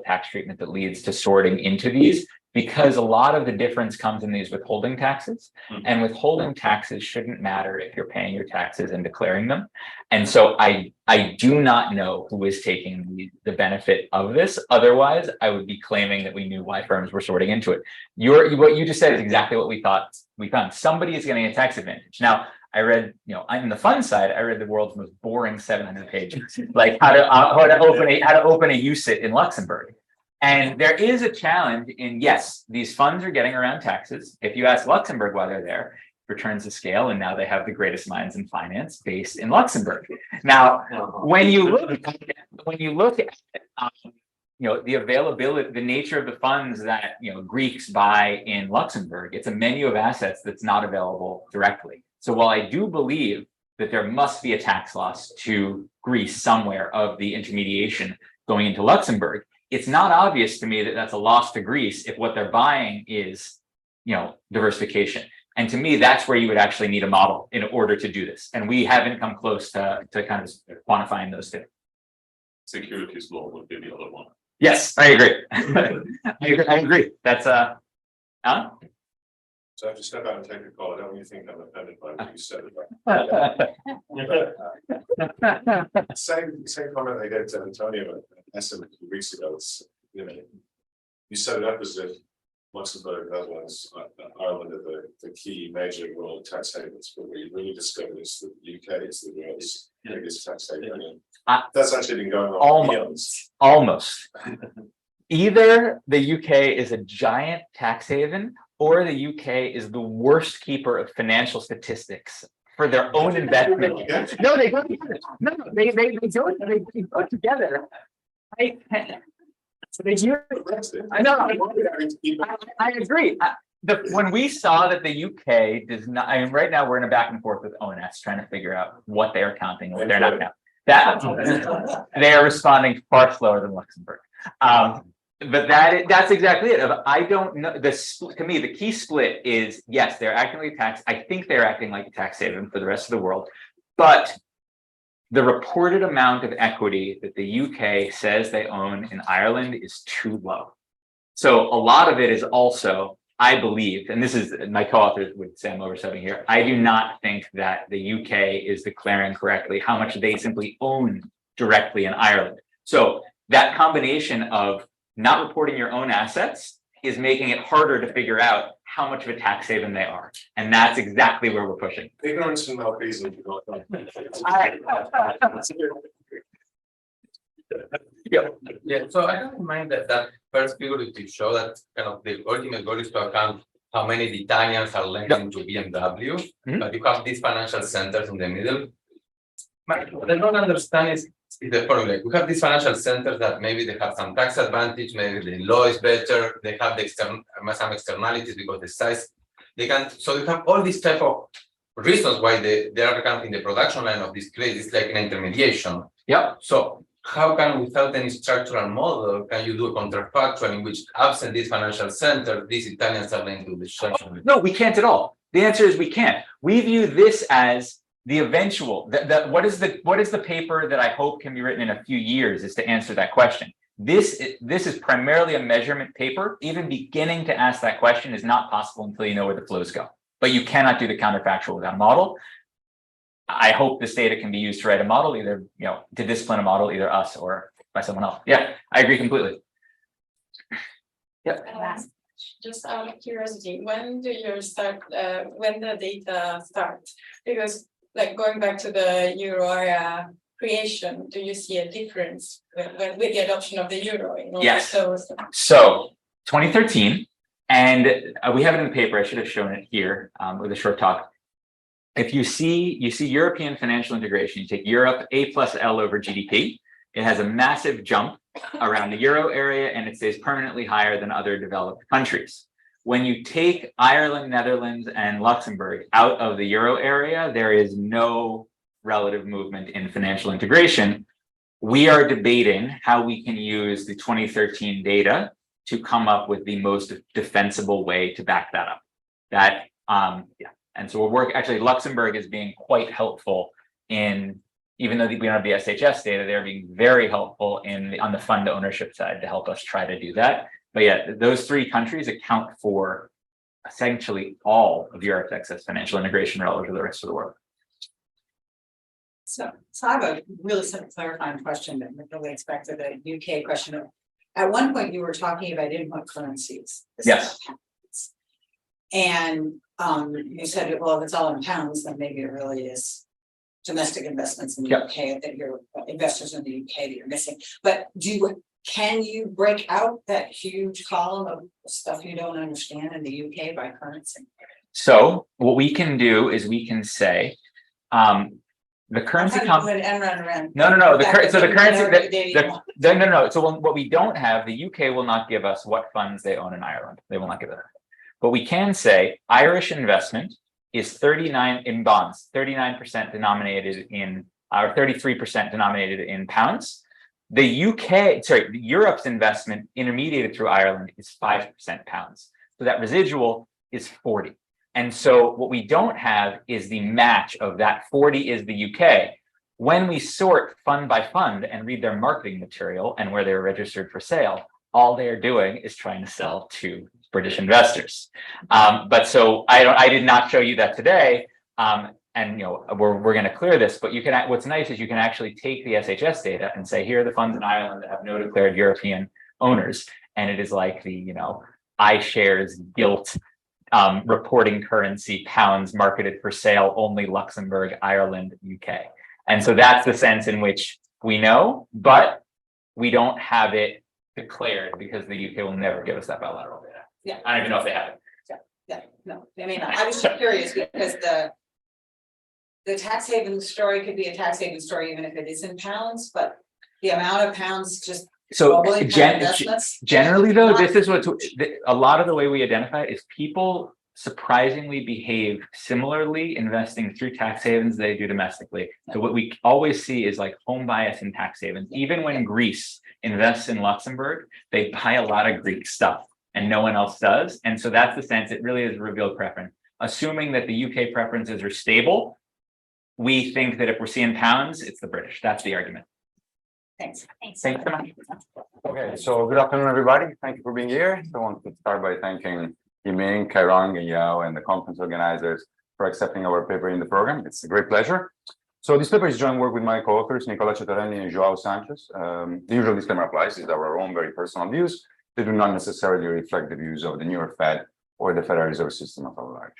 tax treatment that leads to sorting into these, because a lot of the difference comes in these withholding taxes, and withholding taxes shouldn't matter if you're paying your taxes and declaring them. And so I do not know who is taking the benefit of this. Otherwise, I would be claiming that we knew why firms were sorting into it. What you just said is exactly what we thought we found. Somebody is getting a tax advantage. Now, I read, on the fun side, I read the world's most boring 700 pages, like how to open a UCIT in Luxembourg. And there is a challenge in, yes, these funds are getting around taxes. If you ask Luxembourg why they're there, returns to scale, and now they have the greatest minds in finance based in Luxembourg. Now, when you look at the availability, the nature of the funds that Greeks buy in Luxembourg, it's a menu of assets that's not available directly. So while I do believe that there must be a tax loss to Greece somewhere of the intermediation going into Luxembourg, it's not obvious to me that that's a loss to Greece if what they're buying is, diversification. And to me, that's where you would actually need a model in order to do this. And we haven't come close to kind of quantifying those two. Securities law would be the other one. Yes, I agree. I agree. That's So I have to step out and take a call. I don't really think I'm offended by what you said. Same comment I gave to Antonio a few weeks ago. It's, you set it up as if Luxembourg, Netherlands, Ireland are the key major world tax havens, but what you really discovered is that the UK is the world's biggest tax haven. That's actually been going on. Almost. Either the UK is a giant tax haven, or the UK is the worst keeper of financial statistics for their own investment. No, they go together. No, they go together. I know. I agree. when we saw that the UK does not, I mean, right now we're in a back and forth with ONS trying to figure out what they are counting and what they're not counting. That they are responding far slower than Luxembourg. But that's exactly it. I don't know. To me, the key split is yes, they're acting like a tax. I think they're acting like a tax haven for the rest of the world, but the reported amount of equity that the UK says they own in Ireland is too low. So a lot of it is also, I believe, and this is my co-author would say I'm overstepping here. I do not think that the UK is declaring correctly how much they simply own directly in Ireland. So that combination of not reporting your own assets is making it harder to figure out how much of a tax haven they are. And that's exactly where we're pushing. Ignorance and malfeasance. Yeah, so I don't mind that first figure to show that kind of the ultimate goal is to account how many the Italians are lending to BMW, but you have these financial centers in the middle. But what I don't understand is the following: we have these financial centers that maybe they have some tax advantage, maybe the law is better, they have the some externalities because the size they can. So you have all these type of reasons why they are kind of in the production line of this trade. It's like an intermediation. Yep. So how can, without any structural model, can you do a counterfactual in which, absent this financial center, these Italians are linked to the structure? No, we can't at all. The answer is we can't. We view this as the eventual. What is the paper that I hope can be written in a few years is to answer that question. This is primarily a measurement paper. Even beginning to ask that question is not possible until you know where the flows go. But you cannot do the counterfactual without a model. I hope this data can be used to write a model, either, to discipline a model, either us or by someone else. Yeah, I agree completely. Yeah. Just out of curiosity, when do you start, when the data starts? Because like going back to the euro area creation, do you see a difference with the adoption of the euro? Yes. So 2013, and we have it in the paper. I should have shown it here with a short talk. If you see European financial integration, you take Europe, A plus L over GDP. It has a massive jump around the euro area, and it stays permanently higher than other developed countries. When you take Ireland, Netherlands, and Luxembourg out of the euro area, there is no relative movement in financial integration. We are debating how we can use the 2013 data to come up with the most defensible way to back that up. And so actually Luxembourg is being quite helpful in, even though we don't have the SHS data, they're being very helpful on the fund ownership side to help us try to do that. But yeah, those three countries account for essentially all of Europe's excess financial integration relative to the rest of the world. So I have a really simple clarifying question that relates back to the UK question. At one point, you were talking about input currencies. Yes. And you said, well, if it's all in pounds, then maybe it really is domestic investments in the UK that your investors in the UK that you're missing. But can you break out that huge column of stuff you don't understand in the UK by currency? So what we can do is we can say the currency No. So what we don't have, the UK will not give us what funds they own in Ireland. They will not give it. But we can say Irish investment is 39 in bonds, 39% denominated in, or 33% denominated in pounds. Europe's investment intermediated through Ireland is 5% pounds. So that residual is 40. And so what we don't have is the match of that 40 is the UK. When we sort fund by fund and read their marketing material and where they're registered for sale, all they're doing is trying to sell to British investors. But so I did not show you that today. And we're going to clear this, but you can. What's nice is you can actually take the SHS data and say, here are the funds in Ireland that have no declared European owners, and it is like the iShares gilt reporting currency pounds marketed for sale only Luxembourg, Ireland, UK, and so that's the sense in which we know, but we don't have it declared because the UK will never give us that bilateral data. Yeah, I don't even know if they have it. No, I mean, I was just curious because the tax haven story could be a tax haven story even if it is in pounds, but the amount of pounds just So Globally, investments? generally though, this is what a lot of the way we identify it is people surprisingly behave similarly investing through tax havens they do domestically. So what we always see is like home bias in tax havens. Even when Greece invests in Luxembourg, they buy a lot of Greek stuff and no one else does. And so that's the sense, it really is revealed preference. Assuming that the UK preferences are stable, we think that if we're seeing pounds, it's the British. That's the argument. Thanks. Thanks. Thanks so much. Okay, so good afternoon, everybody. Thank you for being here. So I want to start by thanking Yiming, Kairong, and Yao, and the conference organizers for accepting our paper in the program. It's a great pleasure. So this paper is joint work with my co-authors, Nicola, Cetorelli, and Joao Santos. The usual disclaimer applies. These are our own very personal views. They do not necessarily reflect the views of the New York Fed or the Federal Reserve System at large.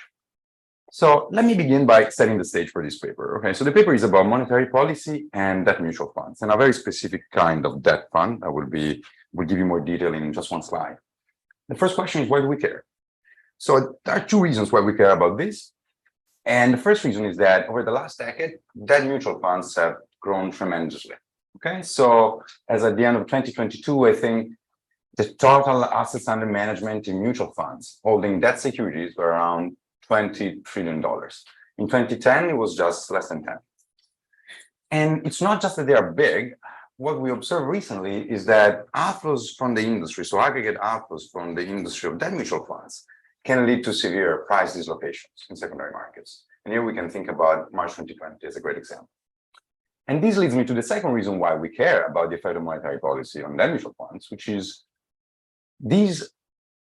So let me begin by setting the stage for this paper. Okay, so the paper is about monetary policy and debt mutual funds, and a very specific kind of debt fund. I will give you more detail in just one slide. The first question is, why do we care? So there are two reasons why we care about this. And the first reason is that over the last decade, debt mutual funds have grown tremendously. Okay, so as at the end of 2022, I think the total assets under management in mutual funds holding debt securities were around $20 trillion. In 2010, it was just less than 10. And it's not just that they are big. What we observed recently is that outflows from the industry, so aggregate outflows from the industry of debt mutual funds, can lead to severe price dislocations in secondary markets. And here we can think about March 2020 as a great example. And this leads me to the second reason why we care about the effect of monetary policy on debt mutual funds, which is these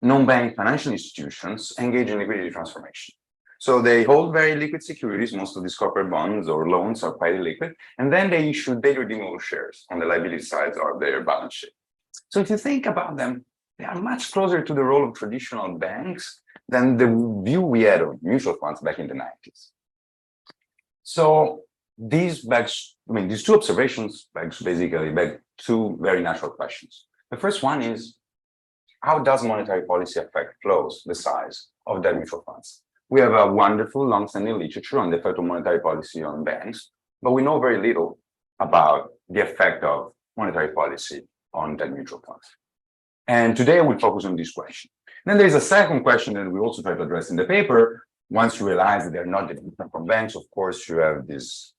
non-bank financial institutions engage in liquidity transformation. So they hold very liquid securities, most of these corporate bonds or loans are quite liquid, and then they redeem all shares on the liability side of their balance sheet. So if you think about them, they are much closer to the role of traditional banks than the view we had of mutual funds back in the 90s. So these two observations basically beg two very natural questions. The first one is, how does monetary policy affect flows, the size of debt mutual funds? We have a wonderful long-standing literature on the effect of monetary policy on banks, but we know very little about the effect of monetary policy on debt mutual funds. And today I will focus on this question. Then there's a second question that we also try to address in the paper. Once you realize that they're not different from banks, of course, you have this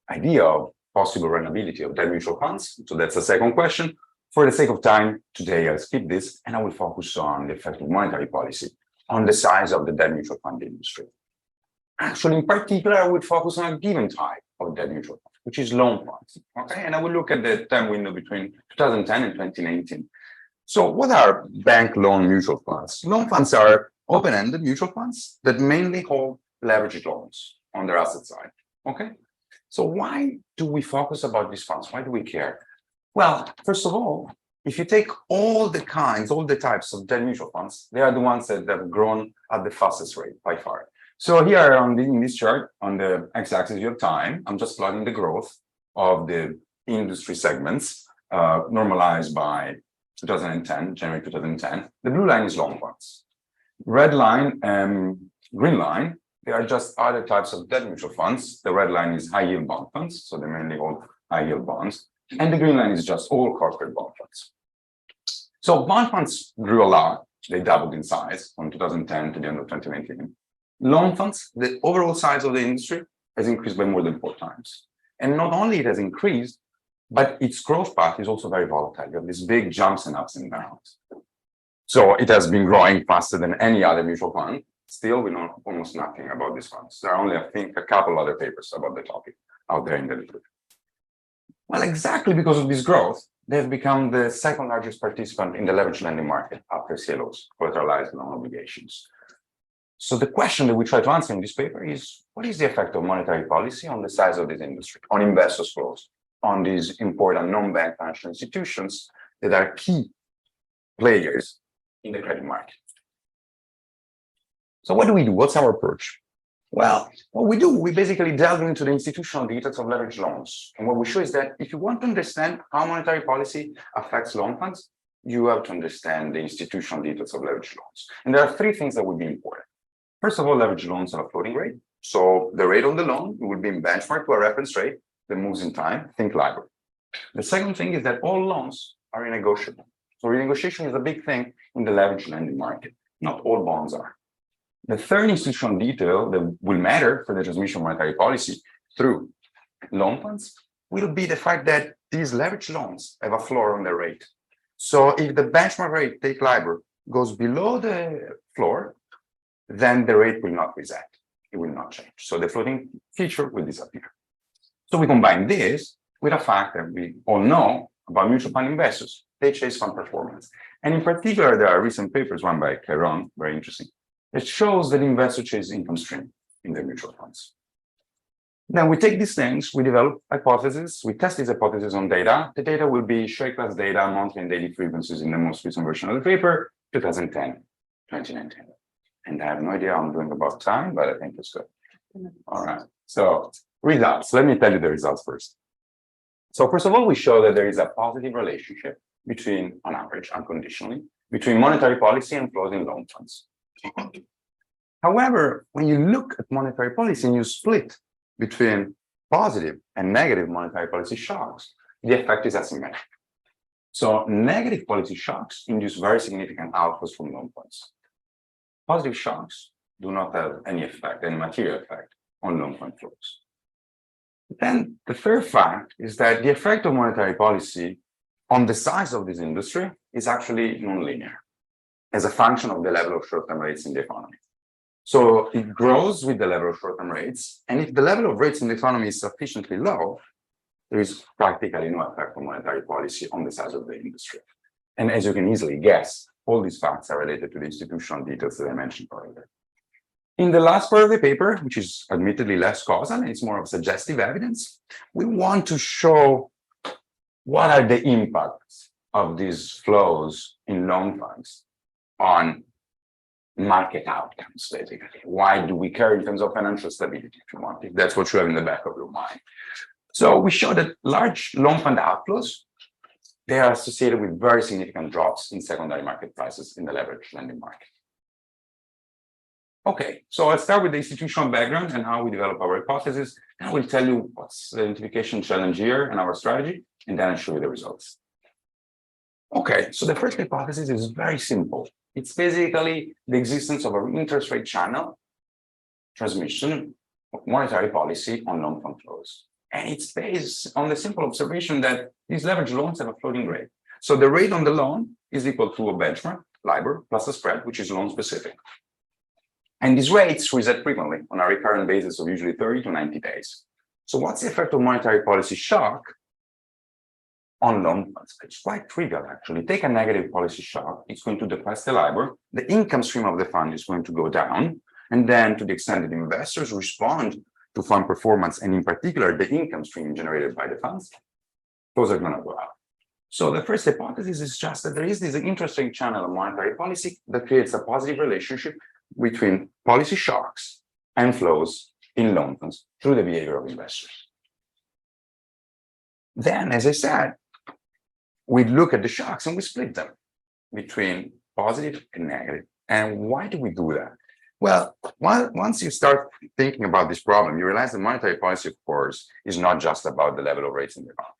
idea of possible runnability of debt mutual funds. So that's the second question. For the sake of time, today I'll skip this and I will focus on the effect of monetary policy on the size of the debt mutual fund industry. Actually, in particular, I would focus on a given type of debt mutual fund, which is loan funds. Okay, and I will look at the time window between 2010 and 2019. So what are bank loan mutual funds? Loan funds are open-ended mutual funds that mainly hold leveraged loans on their asset side. Okay, so why do we focus about these funds? Why do we care? Well, first of all, if you take all the types of debt mutual funds, they are the ones that have grown at the fastest rate by far. So here in this chart, on the x-axis, you have time. I'm just plotting the growth of the industry segments normalized by 2010, January 2010. The blue line is loan funds. Red line and green line, they are just other types of debt mutual funds. The red line is high yield bond funds, so they mainly hold high yield bonds. And the green line is just all corporate bond funds. So bond funds grew a lot. They doubled in size from 2010 to the end of 2019. Loan funds, the overall size of the industry has increased by more than 4 times. And not only it has increased, but its growth path is also very volatile. You have these big jumps and ups and downs. So it has been growing faster than any other mutual fund. Still, we know almost nothing about these funds. There are only, I think, a couple other papers about the topic out there in the literature. Well, exactly because of this growth, they've become the second largest participant in the leveraged lending market after CLOs, collateralized loan obligations. So the question that we try to answer in this paper is, what is the effect of monetary policy on the size of this industry, on investors' flows, on these important non-bank financial institutions that are key players in the credit market? So what do we do? What's our approach? Well, what we do, we basically delve into the institutional details of leveraged loans. And what we show is that if you want to understand how monetary policy affects loan funds, you have to understand the institutional details of leveraged loans. And there are 3 things that would be important. First of all, leveraged loans are a floating rate. So the rate on the loan will be benchmarked to a reference rate that moves in time, think LIBOR. The second thing is that all loans are renegotiable. So renegotiation is a big thing in the leveraged lending market. Not all bonds are. The third institutional detail that will matter for the transmission of monetary policy through loan funds will be the fact that these leveraged loans have a floor on their rate. So if the benchmark rate, take LIBOR, goes below the floor, then the rate will not reset. It will not change. So the floating feature will disappear. So we combine this with a fact that we all know about mutual fund investors. They chase fund performance. And in particular, there are recent papers, one by Sharon, very interesting, that shows that investors chase income stream in their mutual funds. Then we take these things, we develop hypotheses, we test these hypotheses on data. The data will be share class data, monthly and daily frequencies in the most recent version of the paper, 2010, 2019. And I have no idea how I'm doing about time, but I think it's good. All right, so results. Let me tell you the results first. So first of all, we show that there is a positive relationship between, on average, unconditionally, between monetary policy and flows in loan funds. However, when you look at monetary policy and you split between positive and negative monetary policy shocks, the effect is asymmetric. So negative policy shocks induce very significant outflows from loan funds. Positive shocks do not have any effect, any material effect on loan fund flows. Then the third fact is that the effect of monetary policy on the size of this industry is actually nonlinear as a function of the level of short-term rates in the economy. So it grows with the level of short-term rates, and if the level of rates in the economy is sufficiently low, there is practically no effect on monetary policy on the size of the industry. And as you can easily guess, all these facts are related to the institutional details that I mentioned earlier. In the last part of the paper, which is admittedly less causal and it's more of suggestive evidence, we want to show what are the impacts of these flows in loan funds on market outcomes, basically. Why do we care in terms of financial stability, if you want, if that's what you have in the back of your mind. So we show that large loan fund outflows, they are associated with very significant drops in secondary market prices in the leveraged lending market. Okay, so I'll start with the institutional background and how we develop our hypothesis. And I will tell you what's the identification challenge here and our strategy, and then I'll show you the results. Okay, so the first hypothesis is very simple. It's basically the existence of an interest rate channel transmission of monetary policy on loan fund flows. And it's based on the simple observation that these leveraged loans have a floating rate. So the rate on the loan is equal to a benchmark, LIBOR, plus a spread, which is loan specific. And these rates reset frequently on a recurrent basis of usually 30 to 90 days. So what's the effect of monetary policy shock on loan funds? It's quite trivial, actually. Take a negative policy shock, it's going to depress the LIBOR, the income stream of the fund is going to go down, and then to the extent that investors respond to fund performance, and in particular, the income stream generated by the funds, those are going to go up. So the first hypothesis is just that there is this interest rate channel of monetary policy that creates a positive relationship between policy shocks and flows in loan funds through the behavior of investors. Then, as I said, we look at the shocks and we split them between positive and negative. And why do we do that? Well, once you start thinking about this problem, you realize that monetary policy, of course, is not just about the level of rates in the economy.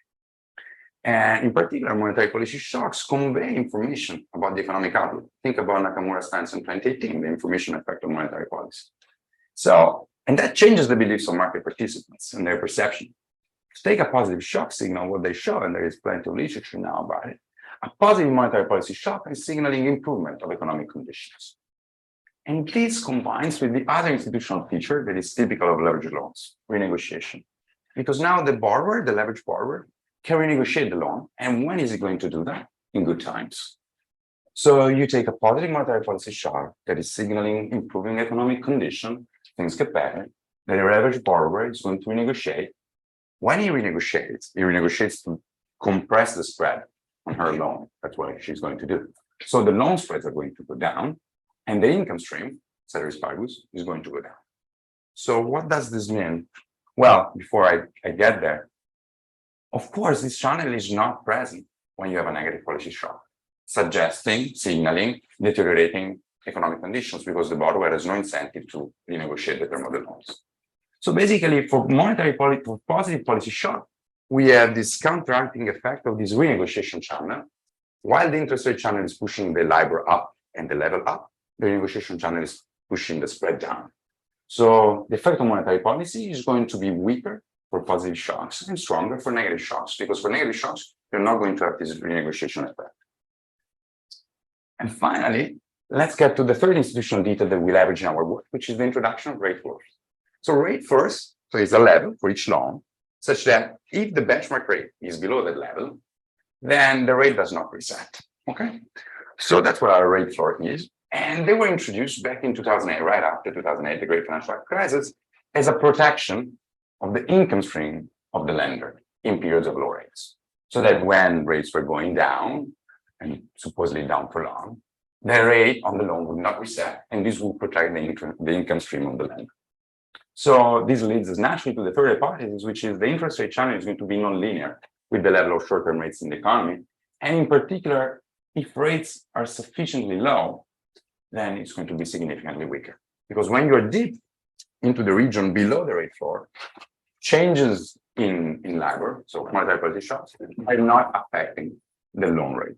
And in particular, monetary policy shocks convey information about the economic outlook. Think about Nakamura's stance in 2018, the information effect of monetary policy. So, and that changes the beliefs of market participants and their perception. To take a positive shock signal, what they show, and there is plenty of literature now about it, a positive monetary policy shock is signaling improvement of economic conditions. And this combines with the other institutional feature that is typical of leveraged loans, renegotiation. Because now the borrower, the leveraged borrower, can renegotiate the loan. And when is he going to do that? In good times. So you take a positive monetary policy shock that is signaling improving economic condition, things get better, the leveraged borrower is going to renegotiate. When he renegotiates to compress the spread on her loan. That's what she's going to do. So the loan spreads are going to go down, and the income stream, ceteris paribus, is going to go down. So what does this mean? Well, before I get there, of course, this channel is not present when you have a negative policy shock, suggesting, signaling, deteriorating economic conditions because the borrower has no incentive to renegotiate the term of the loans. So basically, for monetary policy, for positive policy shock, we have this counteracting effect of this renegotiation channel while the interest rate channel is pushing the LIBOR up and the level up, the renegotiation channel is pushing the spread down. So the effect on monetary policy is going to be weaker for positive shocks and stronger for negative shocks, because for negative shocks, you're not going to have this renegotiation effect. And finally, let's get to the third institutional detail that we leverage in our work, which is the introduction of rate floors. So rate floors, so it's a level for each loan, such that if the benchmark rate is below that level, then the rate does not reset. Okay, so that's what our rate floor is. And they were introduced back in 2008, right after 2008, the great financial crisis, as a protection of the income stream of the lender in periods of low rates. So that when rates were going down, and supposedly down for long, the rate on the loan would not reset, and this will protect the income stream of the lender. So this leads us naturally to the third hypothesis, which is the interest rate channel is going to be non-linear with the level of short-term rates in the economy. And in particular, if rates are sufficiently low, then it's going to be significantly weaker. Because when you're deep into the region below the rate floor, changes in LIBOR, so monetary policy shocks, are not affecting the loan rate.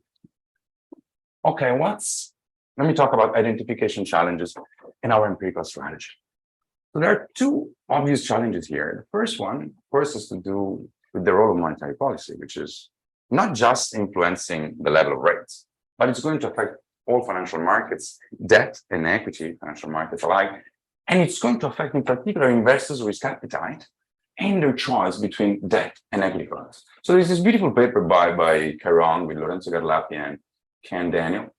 Okay, let me talk about identification challenges in our empirical strategy. So there are two obvious challenges here. The first one, of course, is to do with the role of monetary policy, which is not just influencing the level of rates, but it's going to affect all financial markets, debt and equity financial markets alike. And it's going to affect in particular investors' risk appetite and their choice between debt and equity funds. So there's this beautiful paper by Caron with Lorenzo Garlappi and Ken Daniel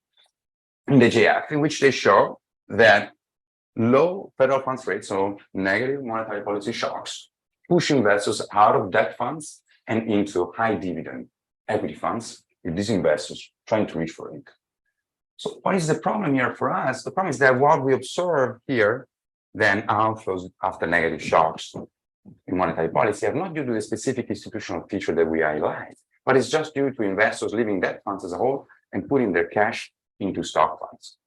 in the JF, in which they show that low federal funds rates, so negative monetary policy shocks, push investors out of debt funds and into high dividend equity funds, with these investors trying to reach for income. So what is the problem here for us? The problem is that what we observe here, then outflows after negative shocks in monetary policy, are not due to the specific institutional feature that we highlight, but it's just due to investors leaving debt funds as a whole and putting their cash into stock funds.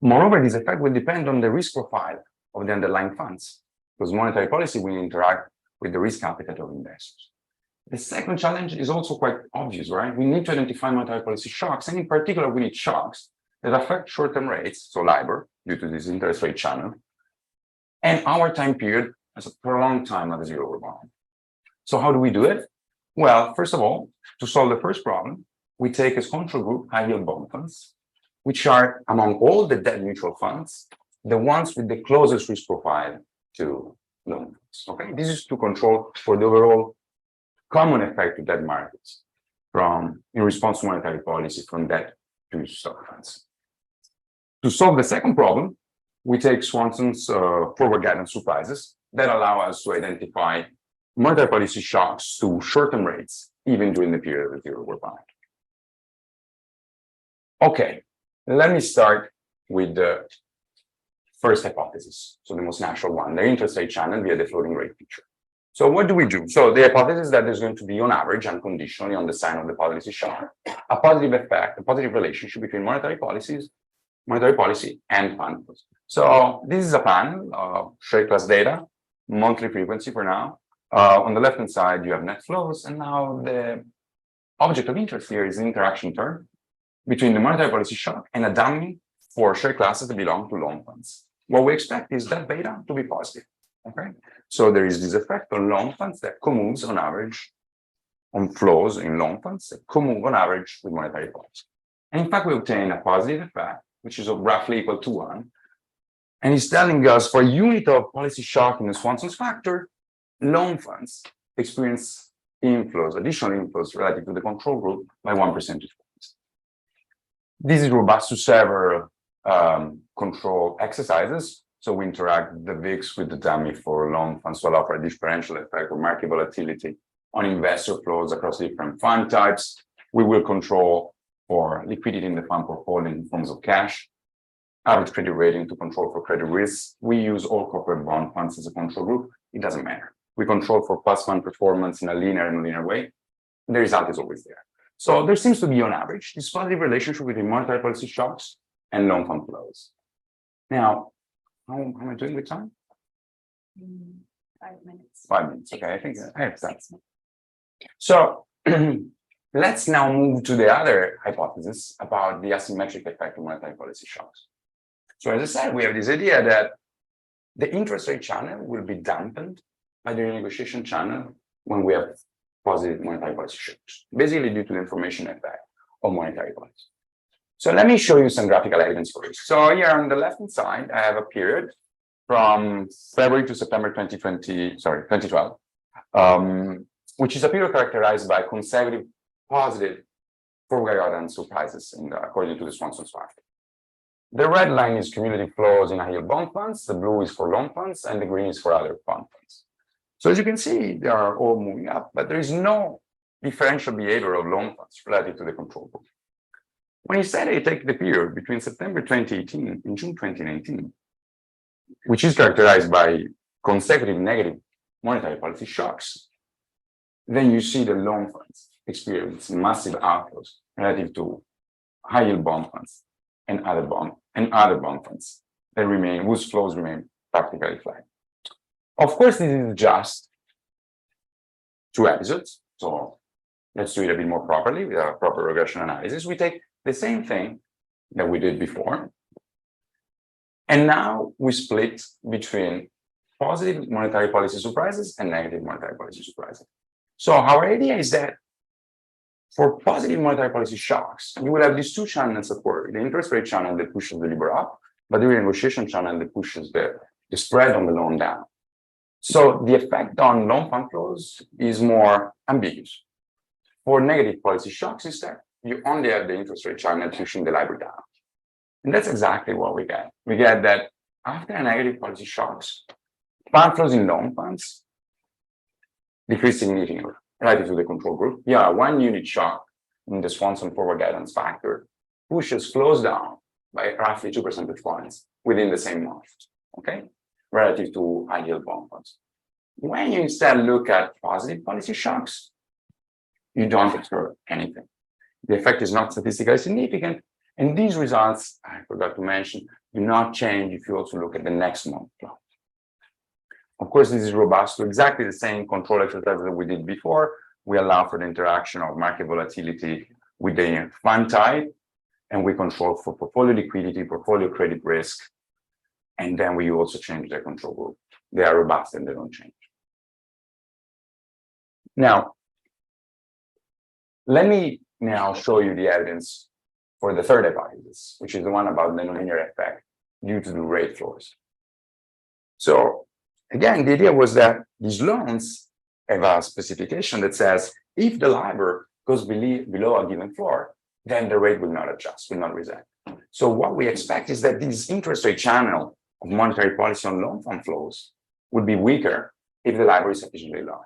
Moreover, this effect will depend on the risk profile of the underlying funds, because monetary policy will interact with the risk appetite of investors. The second challenge is also quite obvious, right? We need to identify monetary policy shocks, and in particular, we need shocks that affect short-term rates, so LIBOR, due to this interest rate channel, and our time period as a prolonged time at the zero rebound. So how do we do it? Well, first of all, to solve the first problem, we take as control group high-yield bond funds, which are among all the debt mutual funds, the ones with the closest risk profile to loan funds. Okay, this is to control for the overall common effect of debt markets in response to monetary policy from debt to stock funds. To solve the second problem, we take Swanson's forward guidance surprises that allow us to identify monetary policy shocks to short-term rates, even during the period of the zero rebound. Okay, let me start with the first hypothesis, so the most natural one, the interest rate channel via the floating rate feature. So what do we do? So the hypothesis is that there's going to be, on average, unconditionally on the sign of the policy shock, a positive effect, a positive relationship between monetary policy and fund flows. So this is a panel of share class data, monthly frequency for now. On the left-hand side, you have net flows, and now the object of interest here is the interaction term between the monetary policy shock and a dummy for share classes that belong to loan funds. What we expect is that beta to be positive. Okay, so there is this effect on loan funds that commoves on average on flows in loan funds that commove on average with monetary policy. And in fact, we obtain a positive effect, which is roughly equal to 1. And it's telling us for a unit of policy shock in the Swanson's factor, loan funds experience inflows, additional inflows relative to the control group by 1 percentage point. This is robust to several control exercises. So we interact the VIX with the dummy for loan funds to allow for a differential effect of market volatility on investor flows across different fund types. We will control for liquidity in the fund portfolio in forms of cash, average credit rating to control for credit risk. We use all corporate bond funds as a control group. It doesn't matter. We control for plus fund performance in a linear and nonlinear way. The result is always there. So there seems to be, on average, this positive relationship between monetary policy shocks and loan fund flows. Now, how am I doing with time? 5 minutes. 5 minutes. Okay, I think I have that. So the Let's now move to the other hypothesis about the asymmetric effect of monetary policy shocks. So as I said, we have this idea that the interest rate channel will be dampened by the renegotiation channel when we have positive monetary policy shocks, basically due to the information effect of monetary policy. So let me show you some graphical evidence for this. So here on the left-hand side, I have a period from February to September 2012, which is a period characterized by consecutive positive forward guidance surprises according to the Swanson's factor. The red line is cumulative flows in high-yield bond funds, the blue is for loan funds, and the green is for other bond funds. So as you can see, they are all moving up, but there is no differential behavior of loan funds relative to the control group. When instead I take the period between September 2018 and June 2019, which is characterized by consecutive negative monetary policy shocks, then you see the loan funds experience massive outflows relative to high-yield bond funds and other bond funds that remain, whose flows remain practically flat. Of course, this is just 2 episodes, so let's do it a bit more properly with a proper regression analysis. We take the same thing that we did before, and now we split between positive monetary policy surprises and negative monetary policy surprises. So our idea is that for positive monetary policy shocks, you will have these 2 channels at work, the interest rate channel that pushes the LIBOR up, but the renegotiation channel that pushes the spread on the loan down. So the effect on loan fund flows is more ambiguous. For negative policy shocks, instead, you only have the interest rate channel pushing the LIBOR down. And that's exactly what we get. We get that after a negative policy shocks, fund flows in loan funds decrease significantly relative to the control group. Yeah, 1 unit shock in the Swanson forward guidance factor pushes flows down by roughly 2 percentage points within the same month, okay, relative to high-yield bond funds. When you instead look at positive policy shocks, you don't observe anything. The effect is not statistically significant, and these results, I forgot to mention, do not change if you also look at the next month plot. Of course, this is robust to exactly the same control exercise that we did before. We allow for the interaction of market volatility with the fund type, and we control for portfolio liquidity, portfolio credit risk, and then we also change the control group. They are robust and they don't change. Now, let me now show you the evidence for the third hypothesis, which is the one about the nonlinear effect due to the rate floors. So again, the idea was that these loans have a specification that says if the LIBOR goes below a given floor, then the rate will not adjust, will not reset. So what we expect is that this interest rate channel of monetary policy on loan fund flows would be weaker if the LIBOR is sufficiently low.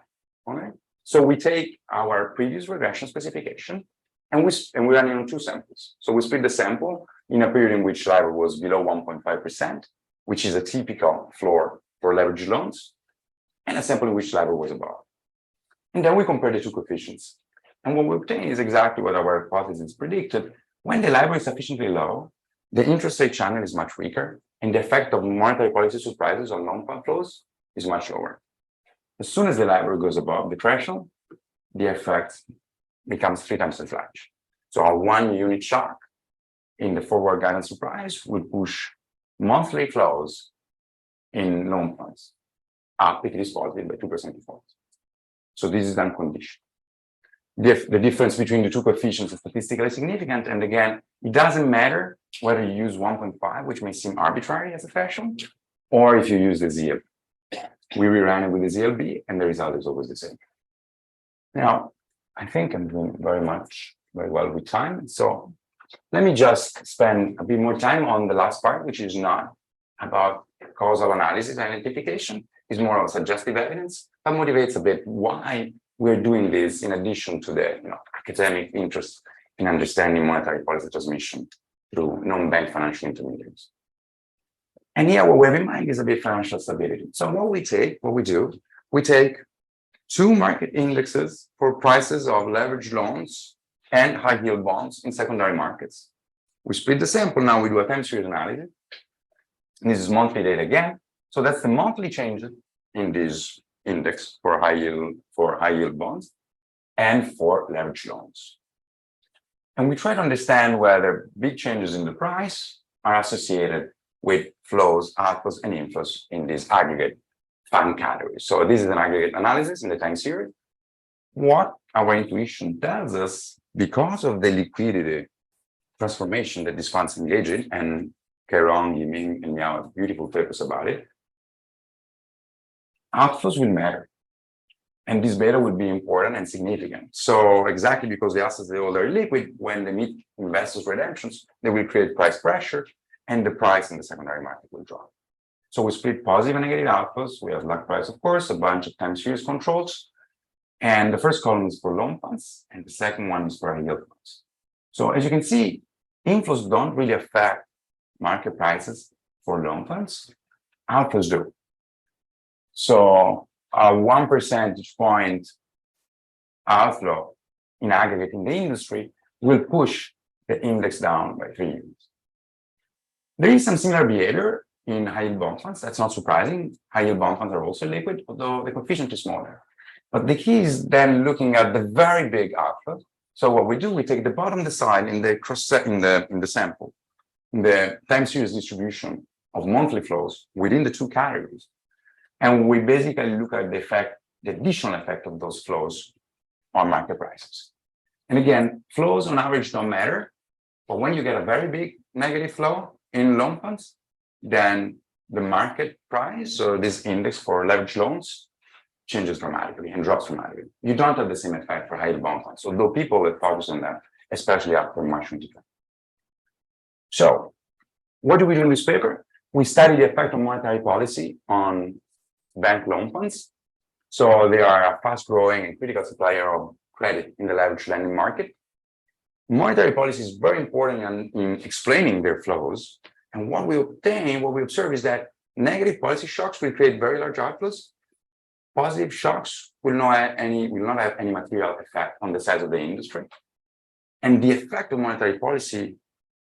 All right. So we take our previous regression specification and we run it on 2 samples. So we split the sample in a period in which LIBOR was below 1.5%, which is a typical floor for leveraged loans, and a sample in which LIBOR was above. And then we compare the 2 coefficients. And what we obtain is exactly what our hypothesis predicted. When the LIBOR is sufficiently low, the interest rate channel is much weaker, and the effect of monetary policy surprises on loan fund flows is much lower. As soon as the LIBOR goes above the threshold, the effect becomes 3 times as large. So a 1 unit shock in the forward guidance surprise would push monthly flows in loan funds up if it is positive by 2 percentage points. So this is unconditional. The difference between the 2 coefficients is statistically significant. And again, it doesn't matter whether you use 1.5, which may seem arbitrary as a threshold, or if you use the ZLB. We rerun it with the ZLB, and the result is always the same. Now, I think I'm doing very well with time. So let me just spend a bit more time on the last part, which is not about causal analysis and identification. It's more of suggestive evidence, but motivates a bit why we're doing this in addition to the academic interest in understanding monetary policy transmission through non-bank financial intermediaries. And here what we have in mind is a bit financial stability. So what we do, we take 2 market indexes for prices of leveraged loans and high yield bonds in secondary markets. We split the sample. Now we do a time series analysis. And this is monthly data again. So that's the monthly change in this index for high yield bonds and for leveraged loans. And we try to understand whether big changes in the price are associated with flows, outflows, and inflows in these aggregate fund categories. So this is an aggregate analysis in the time series. What our intuition tells us, because of the liquidity transformation that these funds engage in, and Kairon, Yiming, and Miao have beautiful papers about it, outflows will matter. And this beta will be important and significant. So exactly because the assets they hold are liquid, when they meet investors' redemptions, they will create price pressure, and the price in the secondary market will drop. So we split positive and negative outflows. We have lag price, of course, a bunch of time series controls. And the first column is for loan funds, and the second one is for high yield funds. So as you can see, inflows don't really affect market prices for loan funds. Outflows do. So a 1 percentage point outflow in aggregate in the industry will push the index down by 3 units. There is some similar behavior in high yield bond funds. That's not surprising. High yield bond funds are also liquid, although the coefficient is smaller. But the key is then looking at the very big outflow. So what we do, we take the bottom decile in the cross in the sample, in the time series distribution of monthly flows within the two categories. And we basically look at the effect, the additional effect of those flows on market prices. And again, flows on average don't matter, but when you get a very big negative flow in loan funds, then the market price or this index for leveraged loans changes dramatically and drops dramatically. You don't have the same effect for high yield bond funds, although people have focused on that, especially after March 2020. So what do we do in this paper? We study the effect of monetary policy on bank loan funds. So they are a fast-growing and critical supplier of credit in the leveraged lending market. Monetary policy is very important in explaining their flows. And what we observe is that negative policy shocks will create very large outflows. Positive shocks will not have any material effect on the size of the industry. And the effect of monetary policy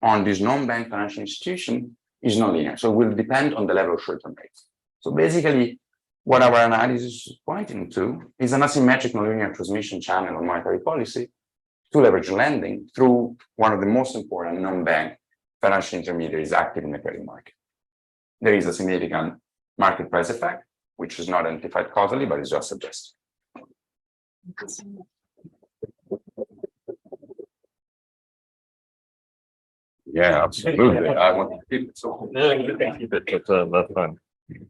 on this non-bank financial institution is non-linear. So it will depend on the level of short-term rates. So basically, what our analysis is pointing to is an asymmetric nonlinear transmission channel of monetary policy to leverage lending through one of the most important non-bank financial intermediaries active in the credit market. There is a significant market price effect, which is not identified causally, but is just suggested. Yeah, absolutely. I want to keep it so. Yeah, you can keep it, but that's fine.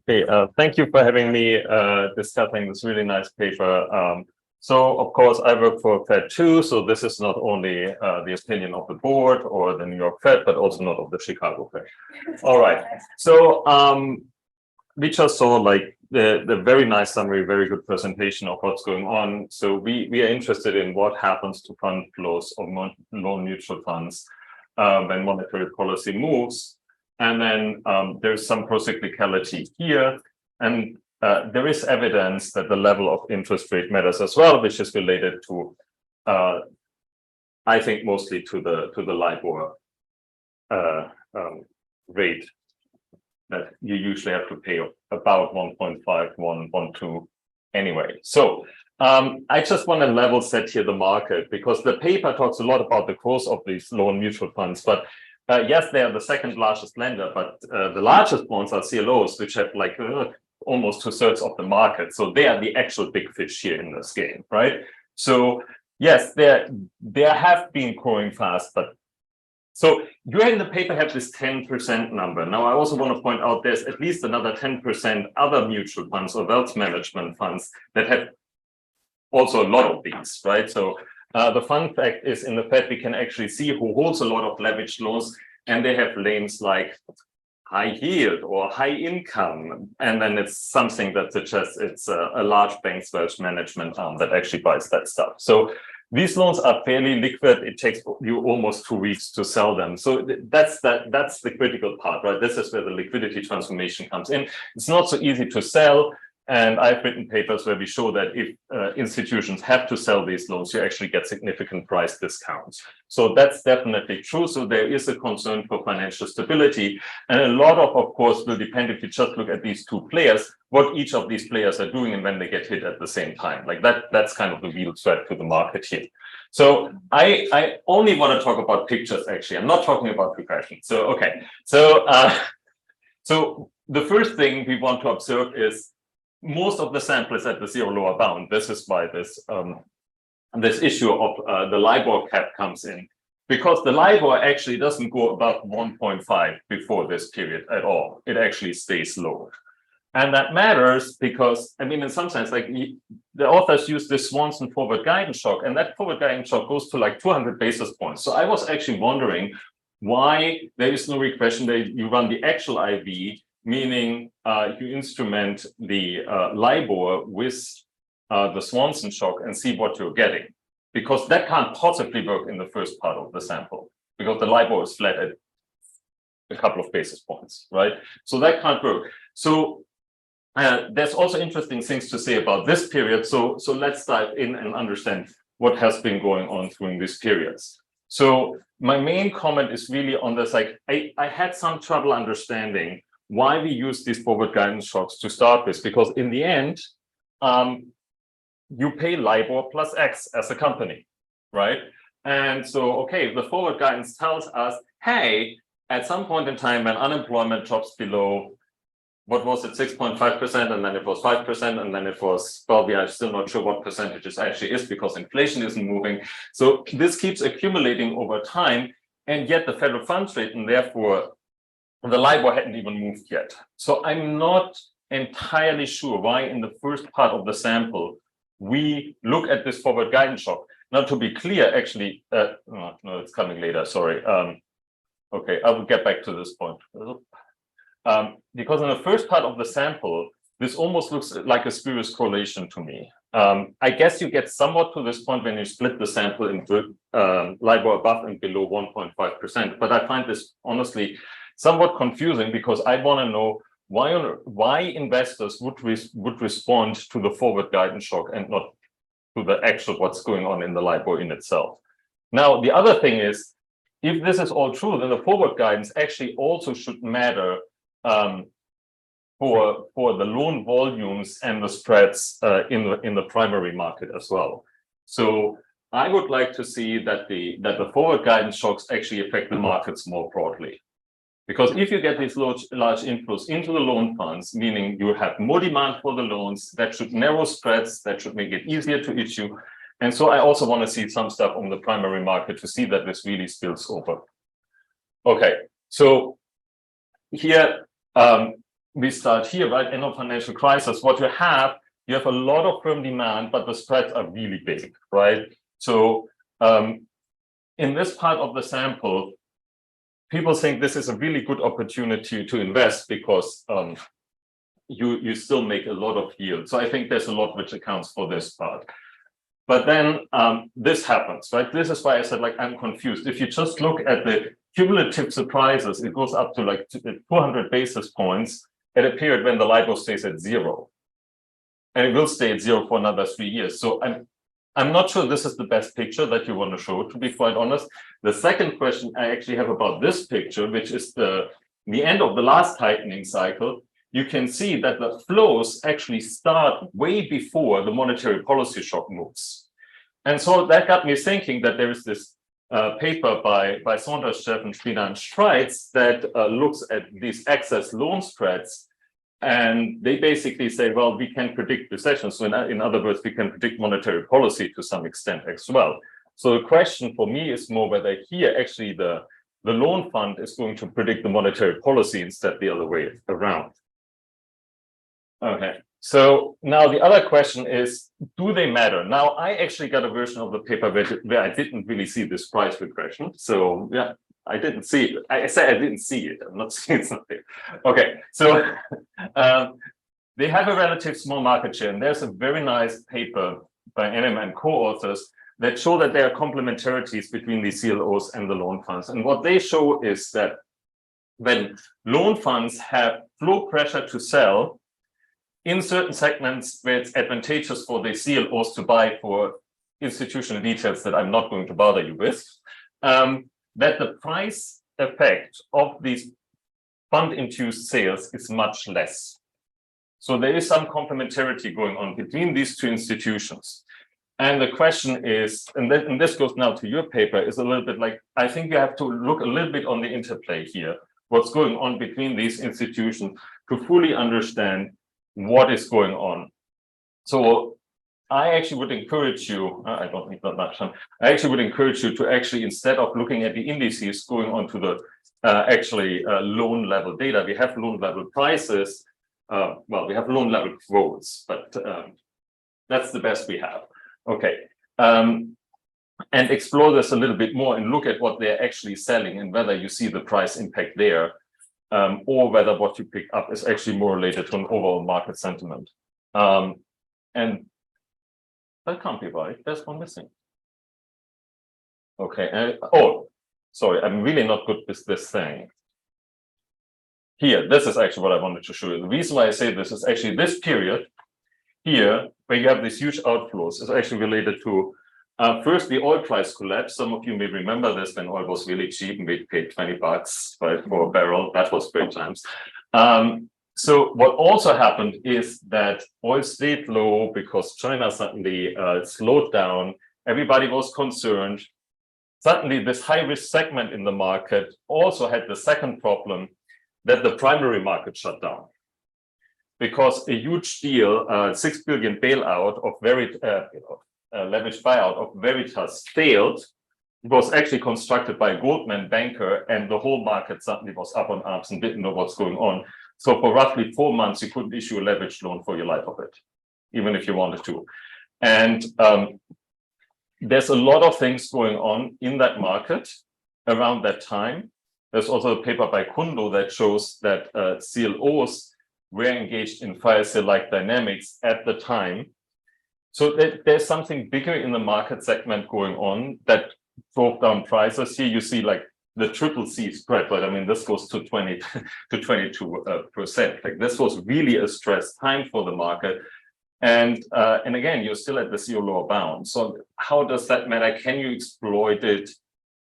Okay, thank you for having me discussing this really nice paper. So, of course, I work for Fed too, so this is not only the opinion of the board or the New York Fed, but also not of the Chicago Fed. All right, so we just saw like the very nice summary, very good presentation of what's going on. So we are interested in what happens to fund flows of loan mutual funds when monetary policy moves. And then there's some procyclicality here. And there is evidence that the level of interest rate matters as well, which is related to, I think, mostly to the LIBOR rate that you usually have to pay about 1.5, 1.2 anyway. So I just want to level set here the market, because the paper talks a lot about the growth of these loan mutual funds, but yes, they are the second largest lender, but the largest ones are CLOs, which have like almost 2/3 of the market. So they are the actual big fish here in this game, right? So yes, they have been growing fast, but so you in the paper have this 10% number. Now, I also want to point out there's at least another 10% other mutual funds or wealth management funds that have also a lot of these, right? So the fun fact is in the Fed, we can actually see who holds a lot of leveraged loans, and they have names like high yield or high income. And then it's something that suggests it's a large bank's wealth management arm that actually buys that stuff. So these loans are fairly liquid. It takes you almost 2 weeks to sell them. So that's the critical part, right? This is where the liquidity transformation comes in. It's not so easy to sell. And I've written papers where we show that if institutions have to sell these loans, you actually get significant price discounts. So that's definitely true. So there is a concern for financial stability. And a lot of course, will depend if you just look at these two players, what each of these players are doing and when they get hit at the same time. Like that's kind of the real threat to the market here. So I only want to talk about pictures, actually. I'm not talking about regression. So, okay. So, so the first thing we want to observe is most of the sample is at the zero lower bound. This is why this issue of the LIBOR cap comes in, because the LIBOR actually doesn't go above 1.5 before this period at all. It actually stays low. And that matters because, I mean, in some sense, like the authors use this Swanson forward guidance shock, and that forward guidance shock goes to like 200 basis points. So I was actually wondering why there is no regression that you run the actual IV, meaning you instrument the LIBOR with the Swanson shock and see what you're getting, because that can't possibly work in the first part of the sample because the LIBOR is flat at a couple of basis points, right? So that can't work. So there's also interesting things to say about this period. So let's dive in and understand what has been going on during these periods. So my main comment is really on this, like I had some trouble understanding why we use these forward guidance shocks to start with, because in the end, you pay LIBOR plus X as a company, right? And so, okay, the forward guidance tells us, hey, at some point in time when unemployment drops below, what was it, 6.5%, and then it was 5%, and then it was, well, we are still not sure what percentage it actually is because inflation isn't moving. So this keeps accumulating over time, and yet the federal funds rate, and therefore the LIBOR hadn't even moved yet. So I'm not entirely sure why in the first part of the sample, we look at this forward guidance shock. Now, to be clear, actually, no, it's coming later, sorry. Okay, I will get back to this point. Because in the first part of the sample, this almost looks like a spurious correlation to me. I guess you get somewhat to this point when you split the sample into LIBOR above and below 1.5%. But I find this honestly somewhat confusing because I want to know why investors would respond to the forward guidance shock and not to the actual what's going on in the LIBOR in itself. Now, the other thing is, if this is all true, then the forward guidance actually also should matter for the loan volumes and the spreads in the primary market as well. So I would like to see that the forward guidance shocks actually affect the markets more broadly. Because if you get these large inflows into the loan funds, meaning you have more demand for the loans, that should narrow spreads, that should make it easier to issue. And so I also want to see some stuff on the primary market to see that this really spills over. Okay, so here we start here, right? End of financial crisis. What you have a lot of firm demand, but the spreads are really big, right? So in this part of the sample, people think this is a really good opportunity to invest because you still make a lot of yield. So I think there's a lot which accounts for this part. But then this happens, right? This is why I said, like, I'm confused. If you just look at the cumulative surprises, it goes up to like 200 basis points at a period when the LIBOR stays at 0. And it will stay at 0 for another 3 years. So I'm not sure this is the best picture that you want to show, to be quite honest. The second question I actually have about this picture, which is the end of the last tightening cycle. You can see that the flows actually start way before the monetary policy shock moves. And so that got me thinking that there is this paper by Santos, Spada, and Schmitz that looks at these excess loan spreads. And they basically say, well, we can predict recession. So in other words, we can predict monetary policy to some extent as well. So the question for me is more whether here actually the loan fund is going to predict the monetary policy instead the other way around. Okay, so now the other question is, do they matter? Now, I actually got a version of the paper where I didn't really see this price regression. So yeah, I didn't see it. I said I didn't see it. I'm not saying it's not there. Okay, so they have a relative small market share. And there's a very nice paper by NM and co-authors that show that there are complementarities between the CLOs and the loan funds. And what they show is that when loan funds have flow pressure to sell, in certain segments where it's advantageous for the CLOs to buy for institutional details that I'm not going to bother you with, that the price effect of these fund-induced sales is much less. So there is some complementarity going on between these two institutions. And the question is, and this goes now to your paper, is a little bit like, I think you have to look a little bit on the interplay here, what's going on between these institutions to fully understand what is going on. So I actually would encourage you, I don't need that much time, I actually would encourage you to actually, instead of looking at the indices, going on to the loan level data. We have loan level prices, well, we have loan level quotes, but that's the best we have. Okay, and explore this a little bit more and look at what they're actually selling and whether you see the price impact there, or whether what you pick up is actually more related to an overall market sentiment. And that can't be right. There's one missing. Okay. Oh, sorry. I'm really not good with this thing. Here, this is actually what I wanted to show you. The reason why I say this is actually this period here, where you have these huge outflows, is actually related to first the oil price collapse. Some of you may remember this when oil was really cheap and we paid $20 for a barrel. That was great times. So what also happened is that oil stayed low because China suddenly slowed down. Everybody was concerned. Suddenly, this high-risk segment in the market also had the second problem, that the primary market shut down. Because a huge deal, 6 billion bailout of leveraged buyout of Veritas failed. It was actually constructed by a Goldman banker, and the whole market suddenly was up on arms and didn't know what's going on. So for roughly 4 months, you couldn't issue a leveraged loan for your life of it, even if you wanted to. And there's a lot of things going on in that market around that time. There's also a paper by Kundo that shows that CLOs were engaged in fire sale-like dynamics at the time. So there's something bigger in the market segment going on that drove down prices. Here you see like the triple C spread, but I mean, this goes to 20 to 22%. Like this was really a stressed time for the market. And again, you're still at the CO lower bound. So how does that matter? Can you exploit it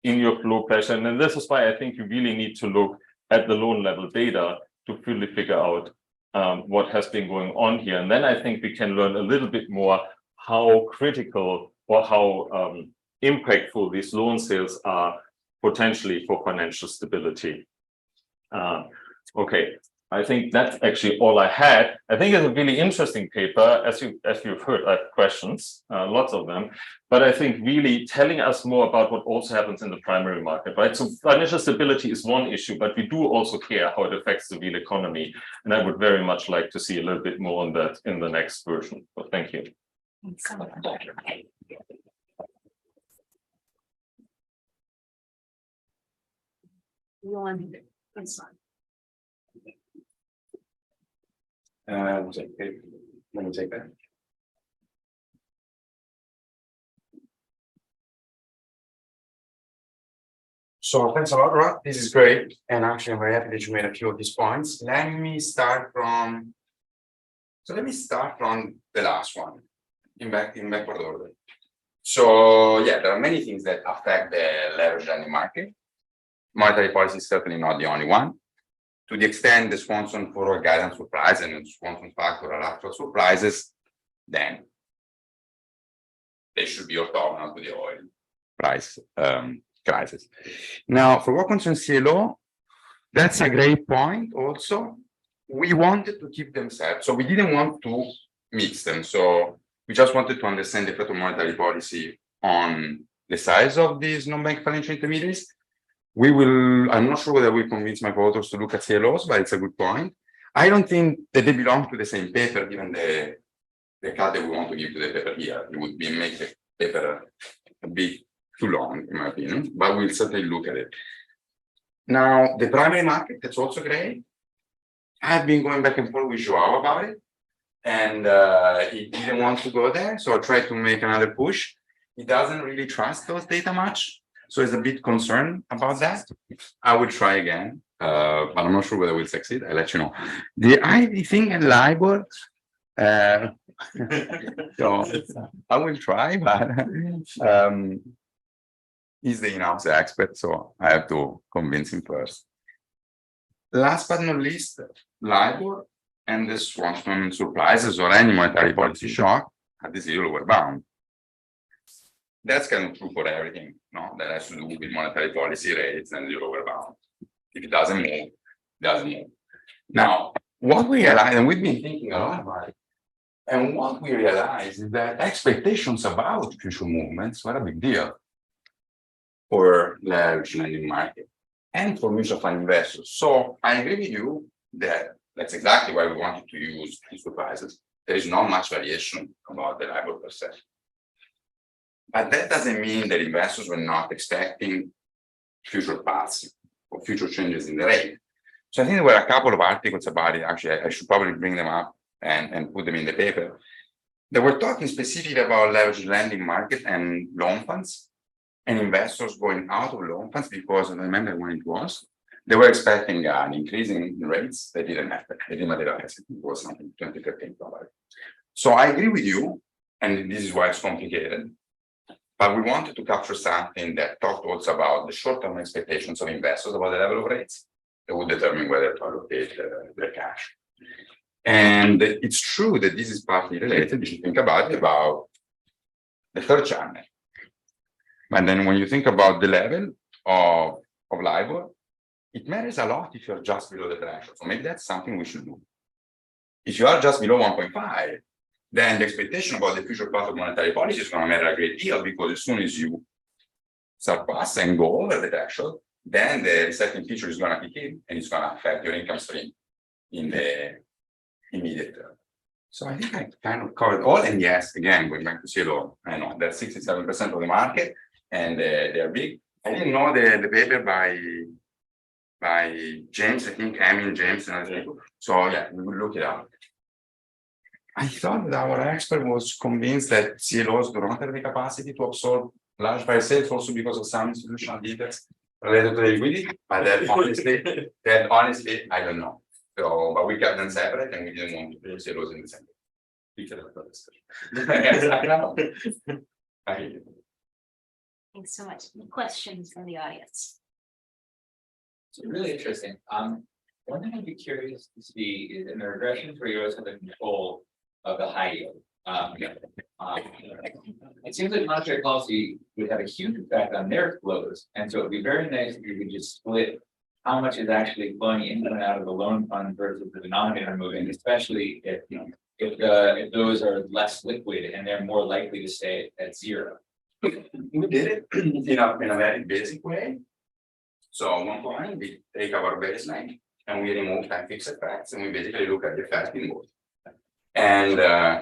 in your flow pressure? And then this is why I think you really need to look at the loan level data to fully figure out what has been going on here. And then I think we can learn a little bit more how critical or how impactful these loan sales are potentially for financial stability. Okay, I think that's actually all I had. I think it's a really interesting paper. As you've heard, I have questions, lots of them, but I think really telling us more about what also happens in the primary market, right? So financial stability is one issue, but we do also care how it affects the real economy. And I would very much like to see a little bit more on that in the next version. But thank you. Let me take that. So thanks a lot, Ralf. This is great. And actually, I'm very happy that you made a few of these points. Let me start from the last one in backward order. So yeah, there are many things that affect the leverage lending market. Monetary policy is certainly not the only one. To the extent the Swanson forward guidance surprise and the Swanson factor are actual surprises, then they should be orthogonal to the oil price crisis. Now, for what concerns CLO, that's a great point also. We wanted to keep them separate, so we didn't want to mix them. So we just wanted to understand the effect of monetary policy on the size of these non-bank financial intermediaries. I'm not sure whether we convince my co-authors to look at CLOs, but it's a good point. I don't think that they belong to the same paper, given the cut that we want to give to the paper here. It would make the paper a bit too long, in my opinion, but we'll certainly look at it. Now, the primary market, that's also great. I've been going back and forth with Joao about it, and he didn't want to go there, so I tried to make another push. He doesn't really trust those data much. So he's a bit concerned about that. I will try again, but I'm not sure whether we'll succeed. I'll let you know. The thing in LIBOR, So I will try, but he's the in-house expert, so I have to convince him first. Last but not least, LIBOR and the Swanson surprises or any monetary policy shock at the zero were bound. That's kind of true for everything, no? That has to do with monetary policy rates and zero were bound. If it doesn't move, it doesn't move. Now, what we realize, and we've been thinking a lot about it, and what we realize is that expectations about future movements were a big deal for leverage lending market and for mutual fund investors. So I agree with you that that's exactly why we wanted to use these surprises. There is not much variation about the LIBOR per se. But that doesn't mean that investors were not expecting future paths or future changes in the rate. So I think there were a couple of articles about it. Actually, I should probably bring them up and put them in the paper. They were talking specifically about leveraged lending market and loan funds and investors going out of loan funds because I remember when it was, they were expecting an increase in rates. They didn't happen. They didn't materialize. It was something 2013 probably. So I agree with you, and this is why it's complicated. But we wanted to capture something that talked also about the short-term expectations of investors about the level of rates that would determine whether to allocate their cash. And it's true that this is partly related, if you think about it, about the third channel. But then when you think about the level of LIBOR, it matters a lot if you're just below the threshold. So maybe that's something we should do. If you are just below 1.5, then the expectation about the future path of monetary policy is going to matter a great deal, because as soon as you surpass and go over the threshold, then the resetting feature is going to kick in and it's going to affect your income stream in the immediate term. So I think I kind of covered all. And yes, again, going back to CLO, I know that's 67% of the market and they're big. I didn't know the paper by James, I think Emil James and other people. So yeah, we will look it up. I thought that our expert was convinced that CLOs do not have the capacity to absorb large buy sales, also because of some institutional details related to the liquidity. But that honestly, I don't know. So, but we kept them separate, and we didn't want to put CLOs in the same. Thanks so much. Questions from the audience? It's really interesting. One thing I'd be curious to see is in the regressions where you always have the control of the high yield. It seems like monetary policy would have a huge effect on their flows, and so it'd be very nice if you could just split how much is actually flowing into and out of the loan fund versus the denominator moving, especially if those are less liquid and they're more likely to stay at zero. We did it in a very basic way. So at one point we take our baseline and we remove time fixed effects, and we basically look at the effect in both. And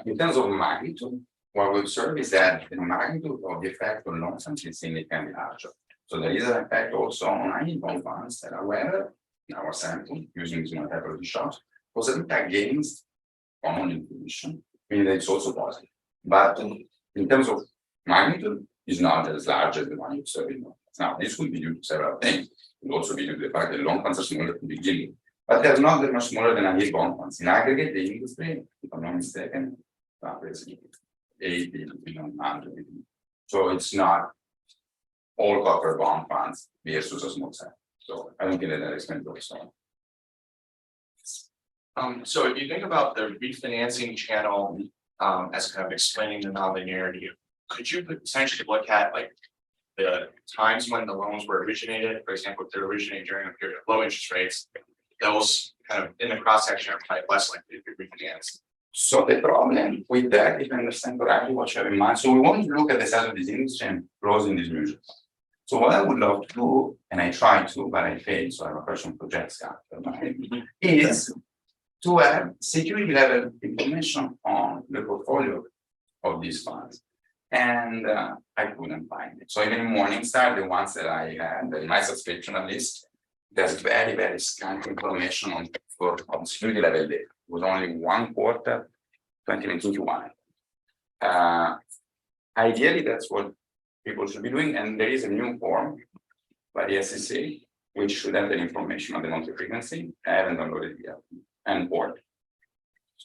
in terms of magnitude, what we observe is that the magnitude of the effect on loan funds is significantly larger. So there is an effect also on high bond funds that, however, in our sample, using this monetary shocks, was a bit against common intuition, meaning that it's also positive. But in terms of magnitude, it's not as large as the one you observe in loan funds. Now, this could be due to several things. It could also be due to the fact that loan funds are smaller to begin with. But they're not that much smaller than high bond funds. In aggregate, the industry, if I'm not mistaken, is 80 billion, 100 billion. So it's not all corporate bond funds versus a small set. So I don't think that explains also. So if you think about the refinancing channel as kind of explaining the nonlinearity, could you potentially look at like the times when the loans were originated? For example, if they're originated during a period of low interest rates, those kind of in the cross section are quite less likely to be refinanced. So the problem with that, if I understand correctly what you have in mind, so we want to look at the size of this industry and close in these regions. So what I would love to do, and I try to, but I fail, so I have a question for Jessica, is to have security level information on the portfolio of these funds. And I couldn't find it. So even in Morningstar, the ones that I had, in my subscription at least, there's very, very scant information on security level data. It was only one quarter, 2019 Q1. Ideally, that's what people should be doing. And there is a new form by the SEC, which should have the information on the monthly frequency. I haven't downloaded it yet, and board.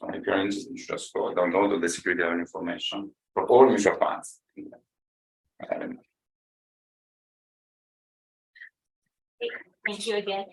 So if you're interested, you just go download the security level information for all mutual funds. Thank you again.